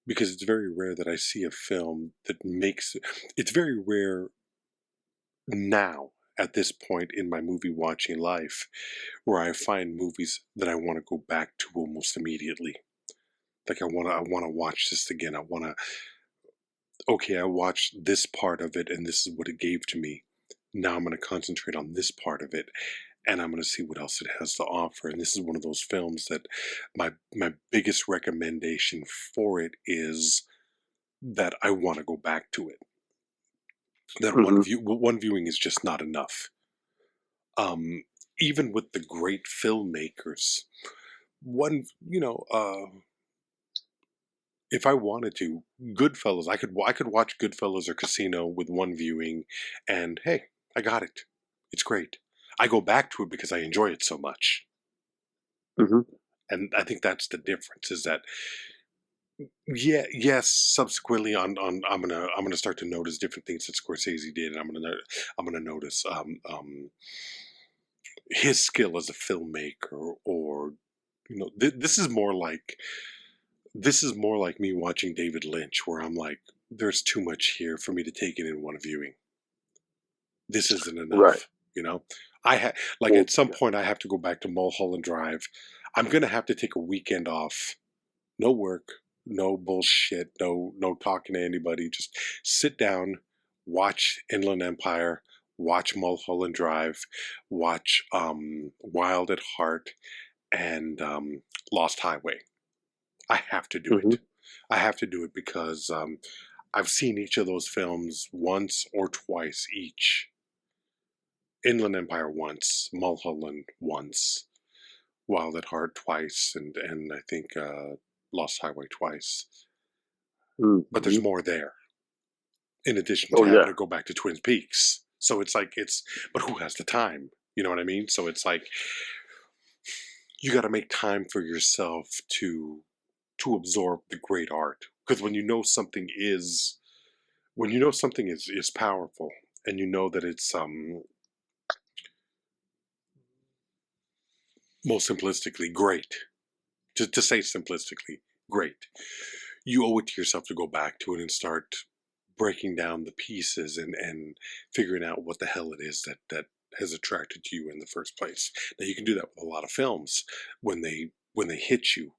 because it's very rare that I see a film that makes it's very rare now at this point in my movie watching life where I find movies that I want to go back to almost immediately. Like I want to watch this again. I watched this part of it and this is what it gave to me. Now I'm going to concentrate on this part of it and I'm going to see what else it has to offer. And this is one of those films that my biggest recommendation for it is that I want to go back to it. That Hmm. one viewing is just not enough. Um, Even with the great filmmakers, one if I wanted to, Goodfellas, I could watch Goodfellas or Casino with one viewing, and hey, I got it. It's great. I go back to it because I enjoy it so much, Hmm. and I think that's the difference. Is that yeah, yes. Subsequently, I'm gonna start to notice different things that Scorsese did, and I'm gonna notice his skill as a filmmaker, or this is more like me watching David Lynch, where I'm like, there's too much here for me to take it in one viewing. This isn't Right. enough, you know. Like Well, at some yeah. point, I have to go back to Mulholland Drive. I'm gonna have to take a weekend off. No work, no bullshit, no talking to anybody. Just sit down, watch Inland Empire, watch Mulholland Drive, watch Wild at Heart, and Lost Highway. I have to do Hmm. it. I have to do it because I've seen each of those films once or twice each. Inland Empire once, Mulholland once, Wild at Heart twice, and I think Lost Highway twice. But there's Hmm. more there, in addition to Oh having yeah. to go back to Twin Peaks. So it's like but who has the time? You know what I mean? So it's like you got to make time for yourself to absorb the great art, because when you know something is powerful, and you know that most simplistically, great. To say simplistically, great. You owe it to yourself to go back to it and start breaking down the pieces and figuring out what the hell it is that has attracted you in the first place. Now you can do that with a lot of films when they hit you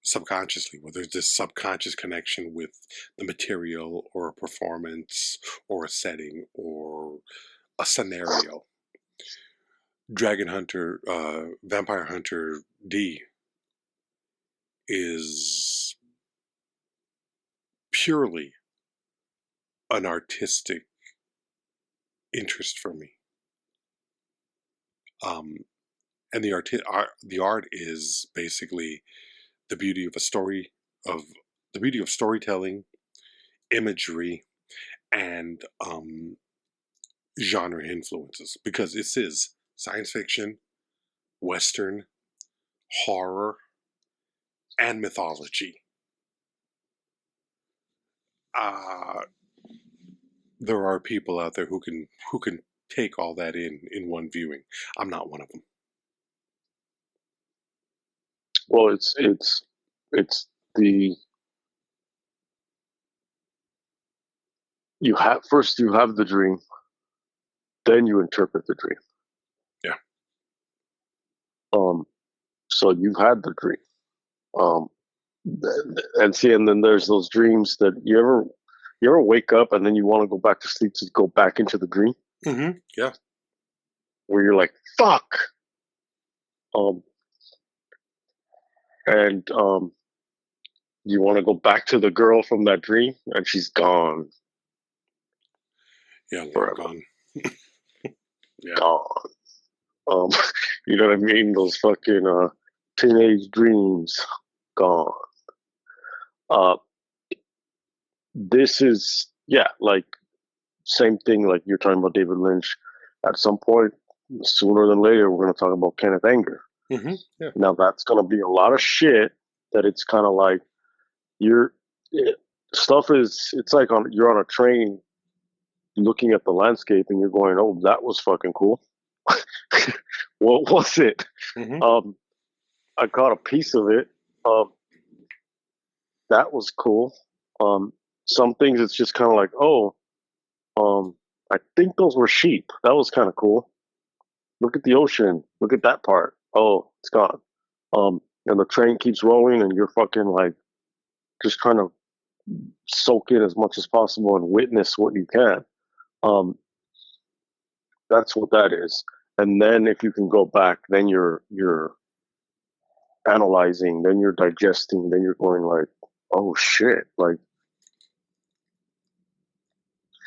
subconsciously, where there's this subconscious connection with the material or a performance or a setting or a scenario. Dragon Hunter, Vampire Hunter D is purely an artistic interest for me. And the art is basically the beauty of the beauty of storytelling, imagery, and genre influences, because this is science fiction, western, horror, and mythology. There are people out there who can take all that in one viewing. I'm not one of them. Well, it's the you have the dream, then you interpret the dream. Yeah. So you've had the dream. And see, and then there's those dreams that you ever wake up and then you want to go back to sleep to go back into the dream. Mm-hmm. Yeah. Where you're like, fuck. And you want to go back to the girl from that dream, and she's gone. Yeah, forever. gone. Yeah. Gone. You know what I mean? Those fucking teenage dreams, gone. This is, yeah, like same thing. Like you're talking about David Lynch. At some point, sooner than later, we're going to talk about Kenneth Anger. Mm-hmm. Yeah. Now that's going to be a lot of shit. That it's kind of like stuff is. It's like you're on a train, looking at the landscape, and you're going, "Oh, that was fucking cool." What was it? Mm-hmm. I caught a piece of it. That was cool. Some things it's just kind of like, oh, I think those were sheep. That was kind of cool. Look at the ocean. Look at that part. Oh, it's gone. And the train keeps rolling, and you're fucking like just trying to soak in as much as possible and witness what you can. That's what that is. And then if you can go back, then you're analyzing, then you're digesting, then you're going like, oh shit. Like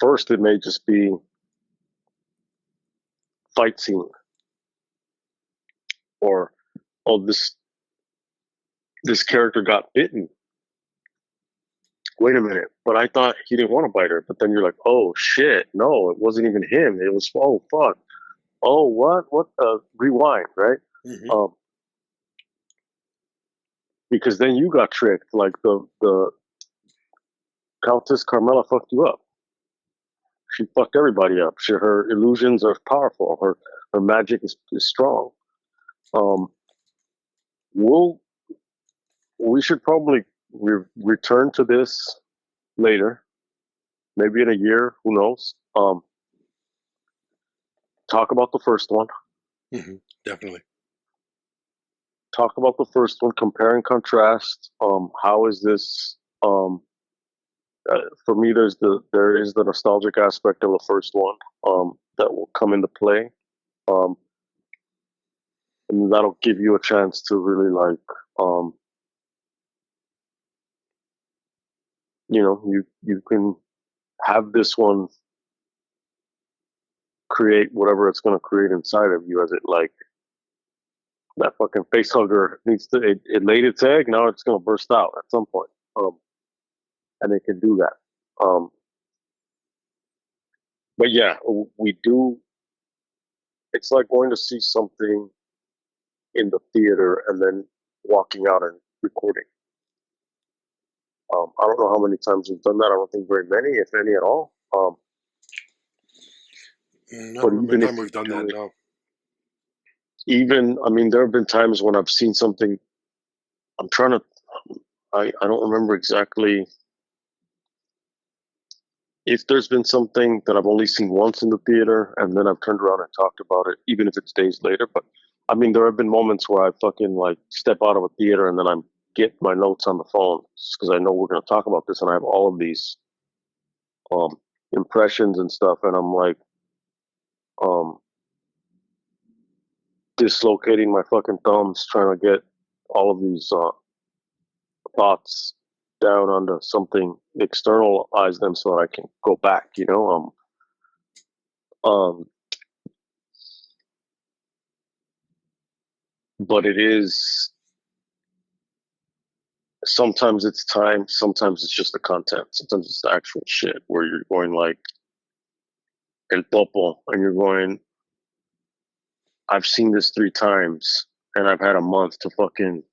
first it may just be fight scene, or oh, this character got bitten. Wait a minute, but I thought he didn't want to bite her. But then you're like, oh shit, no, it wasn't even him. It was, oh fuck, oh what? Rewind, right? Mm-hmm. Because then you got tricked. Like the Countess Carmela fucked you up. She fucked everybody up. Her illusions are powerful. Her magic is strong. We should probably return to this later, maybe in a year. Who knows? Talk about the first one. Mm-hmm. Definitely. Talk about the first one. Compare and contrast. How is this? For me, there is the nostalgic aspect of the first one that will come into play, and that'll give you a chance to really like, you can have this one create whatever it's going to create inside of you, as it like that fucking face hugger needs to. It laid its egg. Now it's going to burst out at some point, and it can do that. But yeah, we do. It's like going to see something in the theater and then walking out and recording. I don't know how many times we've done that. I don't think very many, if any at all. Not But every even time if we've done that, no. even, I mean, there have been times when I've seen something. I'm trying to. I don't remember exactly if there's been something that I've only seen once in the theater and then I've turned around and talked about it, even if it's days later. But I mean, there have been moments where I fucking like step out of a theater and then I'm get my notes on the phone because I know we're going to talk about this and I have all of these um impressions and stuff, and I'm like um dislocating my fucking thumbs trying to get all of these thoughts down onto something, externalize them so I can go back. Um, but it is sometimes it's time, sometimes it's just the content, sometimes it's the actual shit where you're going like El Topo and you're going, I've seen this 3 times and I've had a month to fucking.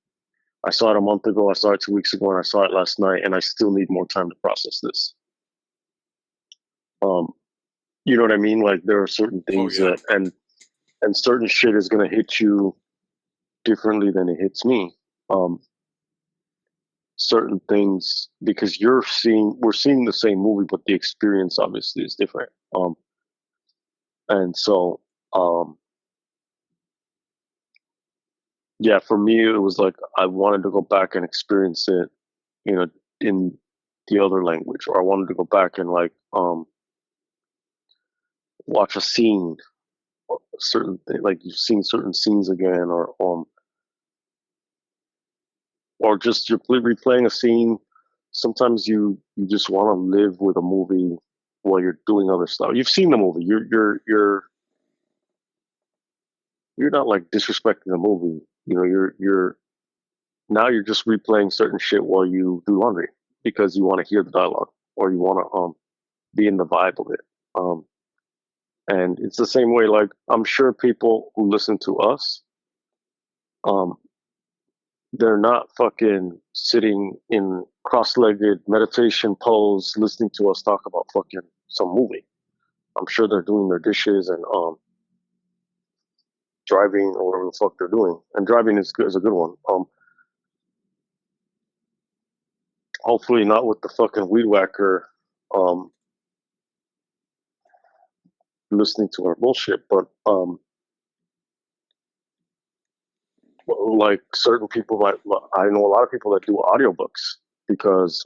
I saw it a month ago, I saw it 2 weeks ago, and I saw it last night, and I still need more time to process this. Um, you know what I mean? Like there are certain Oh things yeah. that and certain shit is gonna hit you differently than it hits me. Um, certain things because we're seeing the same movie, but the experience obviously is different. And so um, yeah, for me it was like I wanted to go back and experience it, in the other language, or I wanted to go back and like watch a scene, certain like you've seen certain scenes again, or just you're replaying a scene. Sometimes you just want to live with a movie while you're doing other stuff. You've seen the movie. You're not like disrespecting the movie. You're now you're just replaying certain shit while you do laundry because you want to hear the dialogue or you want to be in the vibe of it. Um, and it's the same way. Like I'm sure people who listen to us, um, they're not fucking sitting in cross-legged meditation pose listening to us talk about fucking some movie. I'm sure they're doing their dishes and driving or whatever the fuck they're doing. And driving is a good one. Hopefully not with the fucking weed whacker um listening to our bullshit, but like certain people might. I know a lot of people that do audiobooks because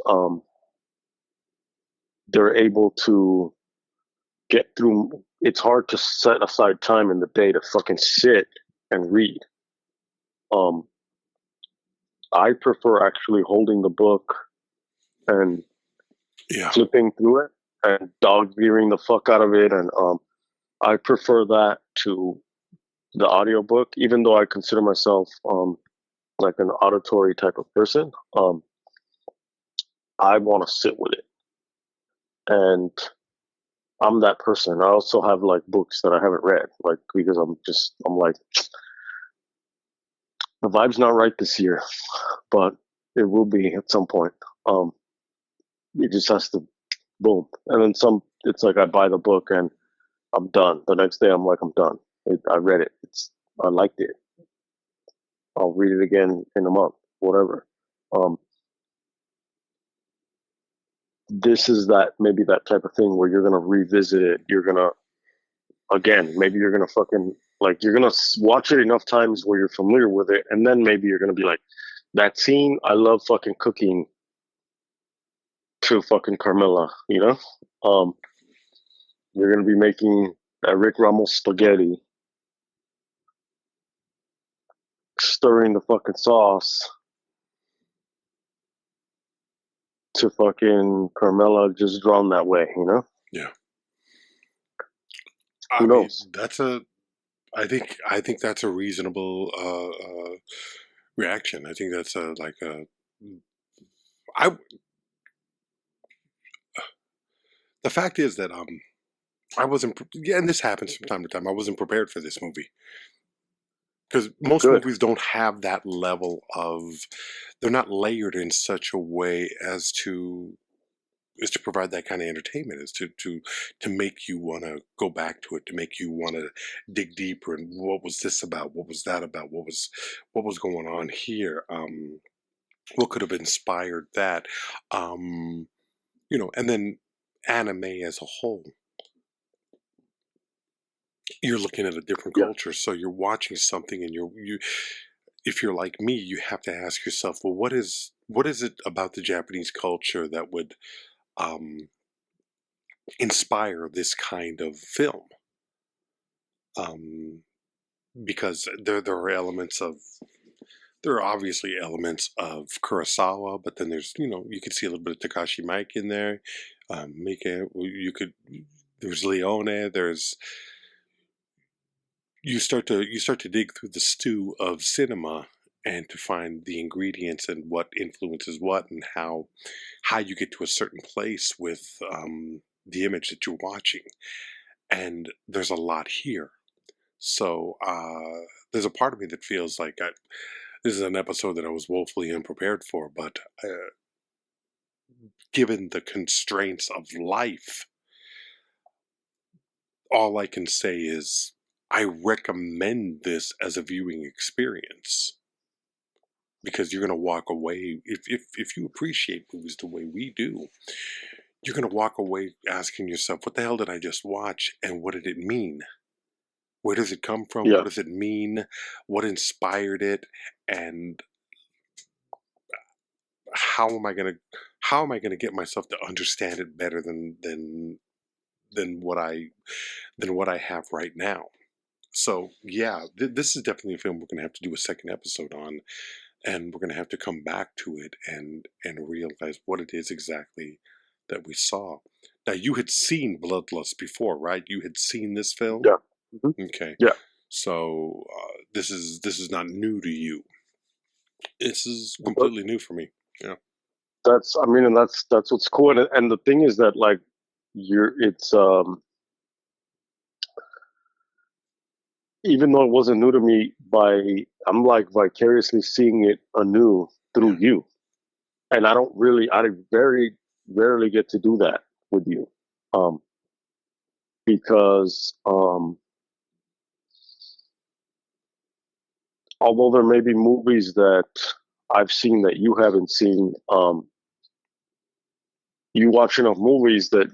they're able to get through. It's hard to set aside time in the day to fucking sit and read. Um, I prefer actually holding the book and Yeah. flipping through it and dog earing the fuck out of it, and I prefer that to the audiobook, even though I consider myself like an auditory type of person. I want to sit with it, and I'm that person. I also have like books that I haven't read, like because I'm like the vibe's not right this year, but it will be at some point. Um, it just has to boom, and then some. It's like I buy the book and I'm done. The next day I'm like I'm done. I read it. I liked it. I'll read it again in a month, whatever. Um, this is that maybe that type of thing where you're gonna revisit it. You're gonna again, maybe you're gonna fucking like you're gonna watch it enough times where you're familiar with it, and then maybe you're gonna be like, that scene. I love fucking cooking to fucking Carmilla. You're gonna be making a RickRamos spaghetti, stirring the fucking sauce to fucking Carmilla just drawn that way. Yeah. Who I mean, knows? I think that's a reasonable reaction. I think that's I the fact is that I wasn't yeah, and this happens from time to time. I wasn't prepared for this movie because most Good. movies don't have that level of they're not layered in such a way as to provide that kind of entertainment, is to make you want to go back to it, to make you want to dig deeper. And what was this about? What was that about? What was going on here? What could have inspired that? And then anime as a whole. You're looking at a different Yeah. culture, so you're watching something, and you if you're like me, you have to ask yourself, well, what is it about the Japanese culture that would inspire this kind of film? Because there are obviously elements of Kurosawa, but then there's, you could see a little bit of Takashi Miike in there. There's Leone. You start to dig through the stew of cinema and to find the ingredients and what influences what, and how you get to a certain place with the image that you're watching. And there's a lot here. So there's a part of me that feels like this is an episode that I was woefully unprepared for, but given the constraints of life, all I can say is I recommend this as a viewing experience, because you're going to walk away, if you appreciate movies the way we do, you're going to walk away asking yourself, what the hell did I just watch, and what did it mean? Where does it come from? Yeah. What does it mean? What inspired it? And how am I gonna get myself to understand it better than what I have right now? So yeah, this is definitely a film we're gonna have to do a second episode on, and we're gonna have to come back to it and realize what it is exactly that we saw. Now, you had seen Bloodlust before, right? You had seen this film. Yeah. Mm-hmm. Okay. Yeah. So this is not new to you. This is completely new for me. Yeah. That's what's cool. And the thing is that, like, even though it wasn't new to me, I'm like vicariously seeing it anew through you. And I very rarely get to do that with you. Because although there may be movies that I've seen that you haven't seen, you watch enough movies that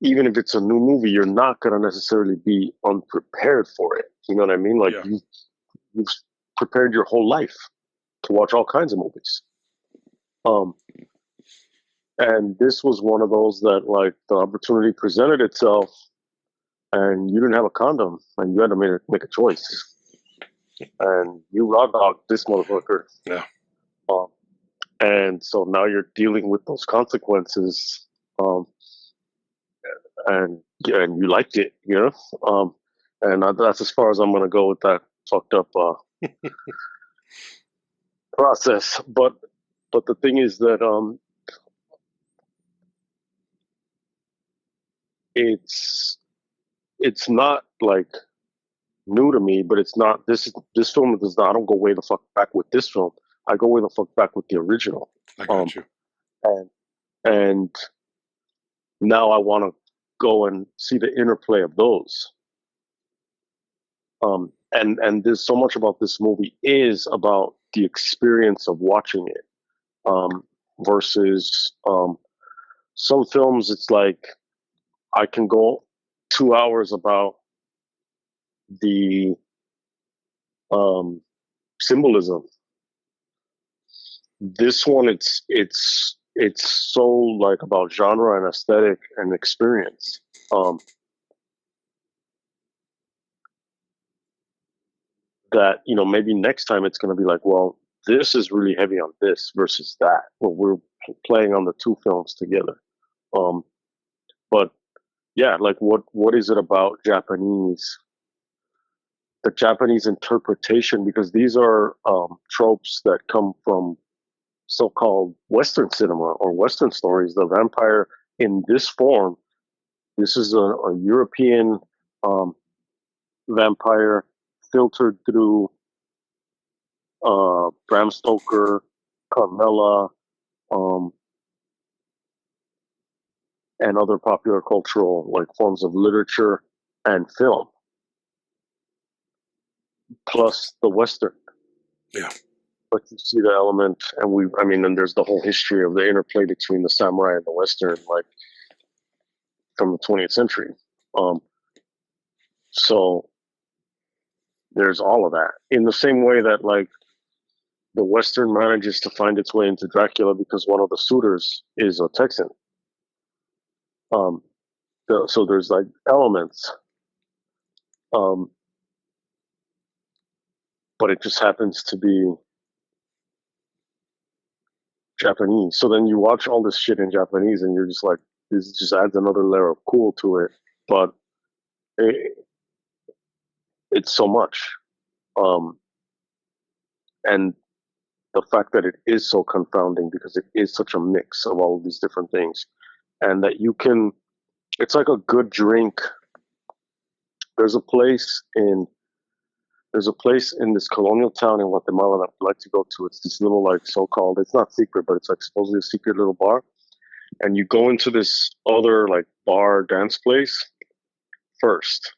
even if it's a new movie, you're not going to necessarily be unprepared for it. You know what I mean? Like, Yeah. you've prepared your whole life to watch all kinds of movies. And this was one of those that, like, the opportunity presented itself, and you didn't have a condom, and you had to make a choice. And you raw dogged this motherfucker. Yeah. And so now you're dealing with those consequences. And you liked it, and that's as far as I'm going to go with that fucked up process. But the thing is that it's not like new to me, but it's not this film does not. I don't go way the fuck back with this film. I go way the fuck back with the original. I got you. And now I want to go and see the interplay of those. And there's so much about this movie is about the experience of watching it, versus some films. It's like I can go 2 hours about the symbolism. This one, it's so like about genre and aesthetic and experience. That maybe next time it's going to be like, well, this is really heavy on this versus that. Well, we're playing on the two films together. But yeah, like what is it about the Japanese interpretation? Because these are tropes that come from so-called Western cinema or Western stories. The vampire in this form, this is a European vampire filtered through Bram Stoker, Carmella, and other popular cultural like forms of literature and film, plus the Western. Yeah. But you see the element, and there's the whole history of the interplay between the samurai and the Western, like from the 20th century. So there's all of that. In the same way that like the Western manages to find its way into Dracula because one of the suitors is a Texan. So there's like elements, but it just happens to be Japanese. So then you watch all this shit in Japanese, and you're just like, this just adds another layer of cool to it. But it's so much, and the fact that it is so confounding because it is such a mix of all of these different things, and that you can. It's like a good drink. There's a place in this colonial town in Guatemala that I like to go to. It's this little like so-called, it's not secret, but it's like supposedly a secret little bar. And you go into this other like bar dance place first.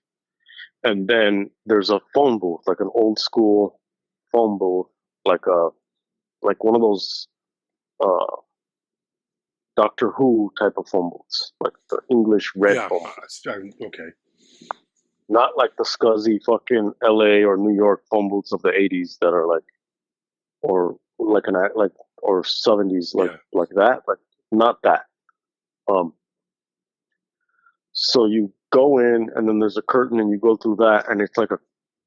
And then there's a phone booth, like an old school phone booth, like one of those Doctor Who type of phone booths, like the English red Yeah. phone booth. Okay. Not like the scuzzy fucking LA or New York phone booths of the 80s that are like, or like or 70s, like that, like not that. So you go in, and then there's a curtain, and you go through that, and it's like a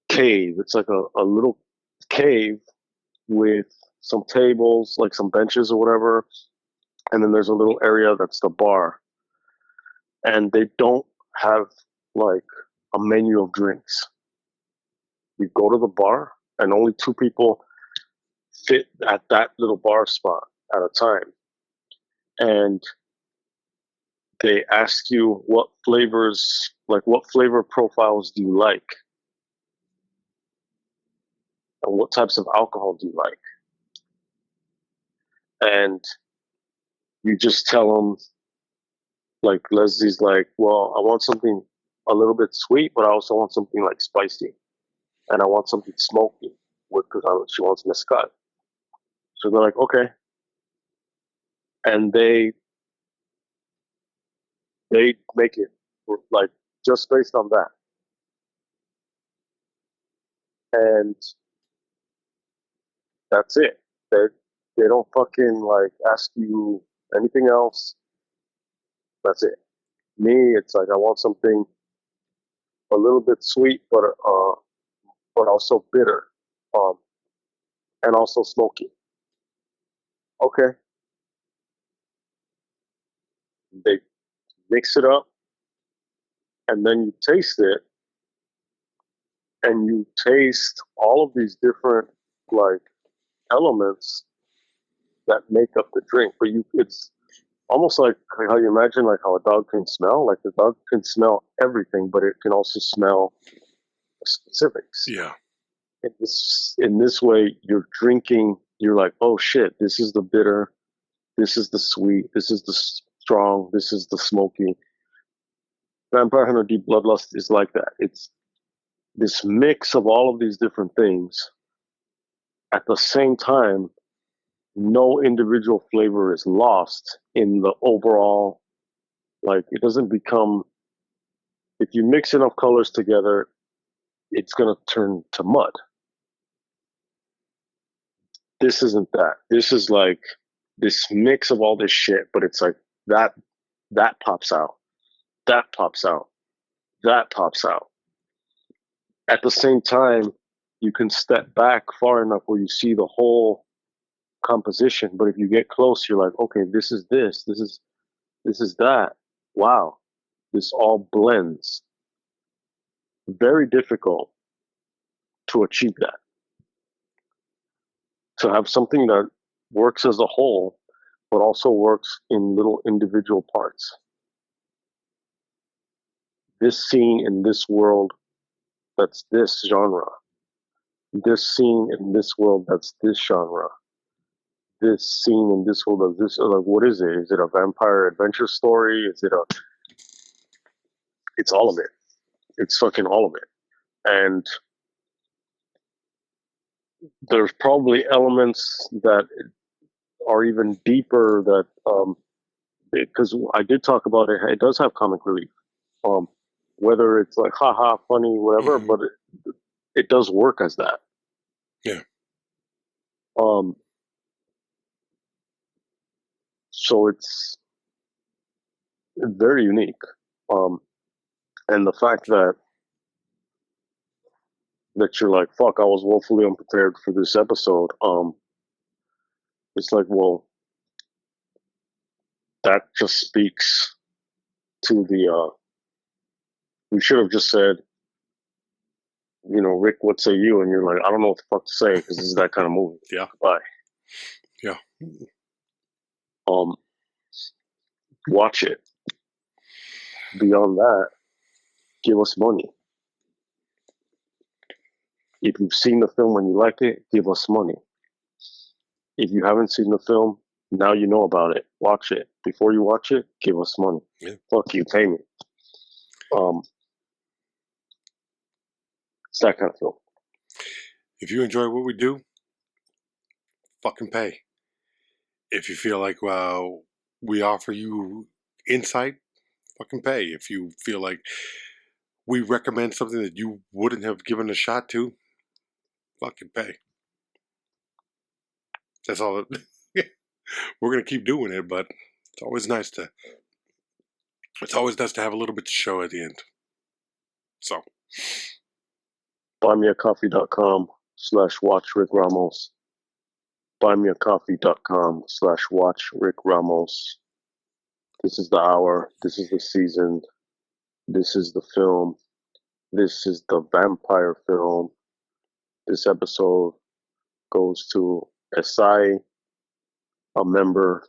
cave. It's like a little cave with some tables, like some benches or whatever, and then there's a little area that's the bar. And they don't have like a menu of drinks. You go to the bar, and only two people fit at that little bar spot at a time. And they ask you what flavor profiles do you like? And what types of alcohol do you like? And you just tell them, like Leslie's like, well, I want something a little bit sweet, but I also want something like spicy. And I want something smoky because she wants mezcal. So they're like, okay. And they make it like just based on that. And that's it. They don't fucking like ask you anything else. That's it. Me, it's like I want something a little bit sweet, but also bitter, um, and also smoky. Okay, they mix it up, and then you taste it, and you taste all of these different like elements that make up the drink. But it's almost like how you imagine like how a dog can smell. Like the dog can smell everything, but it can also smell specifics. Yeah. In this way, you're drinking. You're like, oh shit, this is the bitter, this is the sweet, this is the strong, this is the smoky. Vampire Hunter D Bloodlust is like that. It's this mix of all of these different things. At the same time, no individual flavor is lost in the overall. Like it doesn't become. If you mix enough colors together, it's gonna turn to mud. This isn't that. This is like this mix of all this shit, but it's like that pops out, that pops out, that pops out. At the same time, you can step back far enough where you see the whole composition. But if you get close, you're like, okay, this is that. Wow, this all blends. Very difficult to achieve that. To have something that works as a whole, but also works in little individual parts. This scene in this world, that's this genre. This scene in this world, that's this genre. this scene in this world of this, like, what is it? Is it a vampire adventure story? Is it a? It's all of it. It's fucking all of it. And there's probably elements that are even deeper that because I did talk about it. It does have comic relief. Um, whether it's like haha funny whatever, Mhm. but it does work as that. Yeah. Um, so it's very unique. And the fact that you're like, fuck, I was woefully unprepared for this episode. It's like, well, that just speaks to the. We should have just said, Rick, what say you? And you're like, I don't know what the fuck to say because this is that kind of movie. Yeah. Bye. Yeah. Watch it. Beyond that, give us money. If you've seen the film and you like it, give us money. If you haven't seen the film, now you know about it. Watch it. Before you watch it, give us money. Yeah. Fuck you, pay me. It's that kind of film. If you enjoy what we do, fucking pay. If you feel like, well, we offer you insight, fucking pay. If you feel like we recommend something that you wouldn't have given a shot to, fucking pay. That's all. We're gonna keep doing it, but it's always nice to have a little bit to show at the end. So, buymeacoffee.com/watchRickRamos. buymeacoffee.com/watchRickRamos. This is the hour. This is the season. This is the film. This is the vampire film. This episode goes to Esai, a member.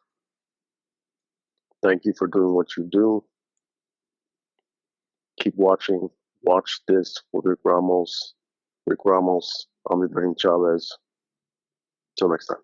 Thank you for doing what you do. Keep watching. Watch this with Rick Ramos. I'm Ibrahim Chavez. Till next time.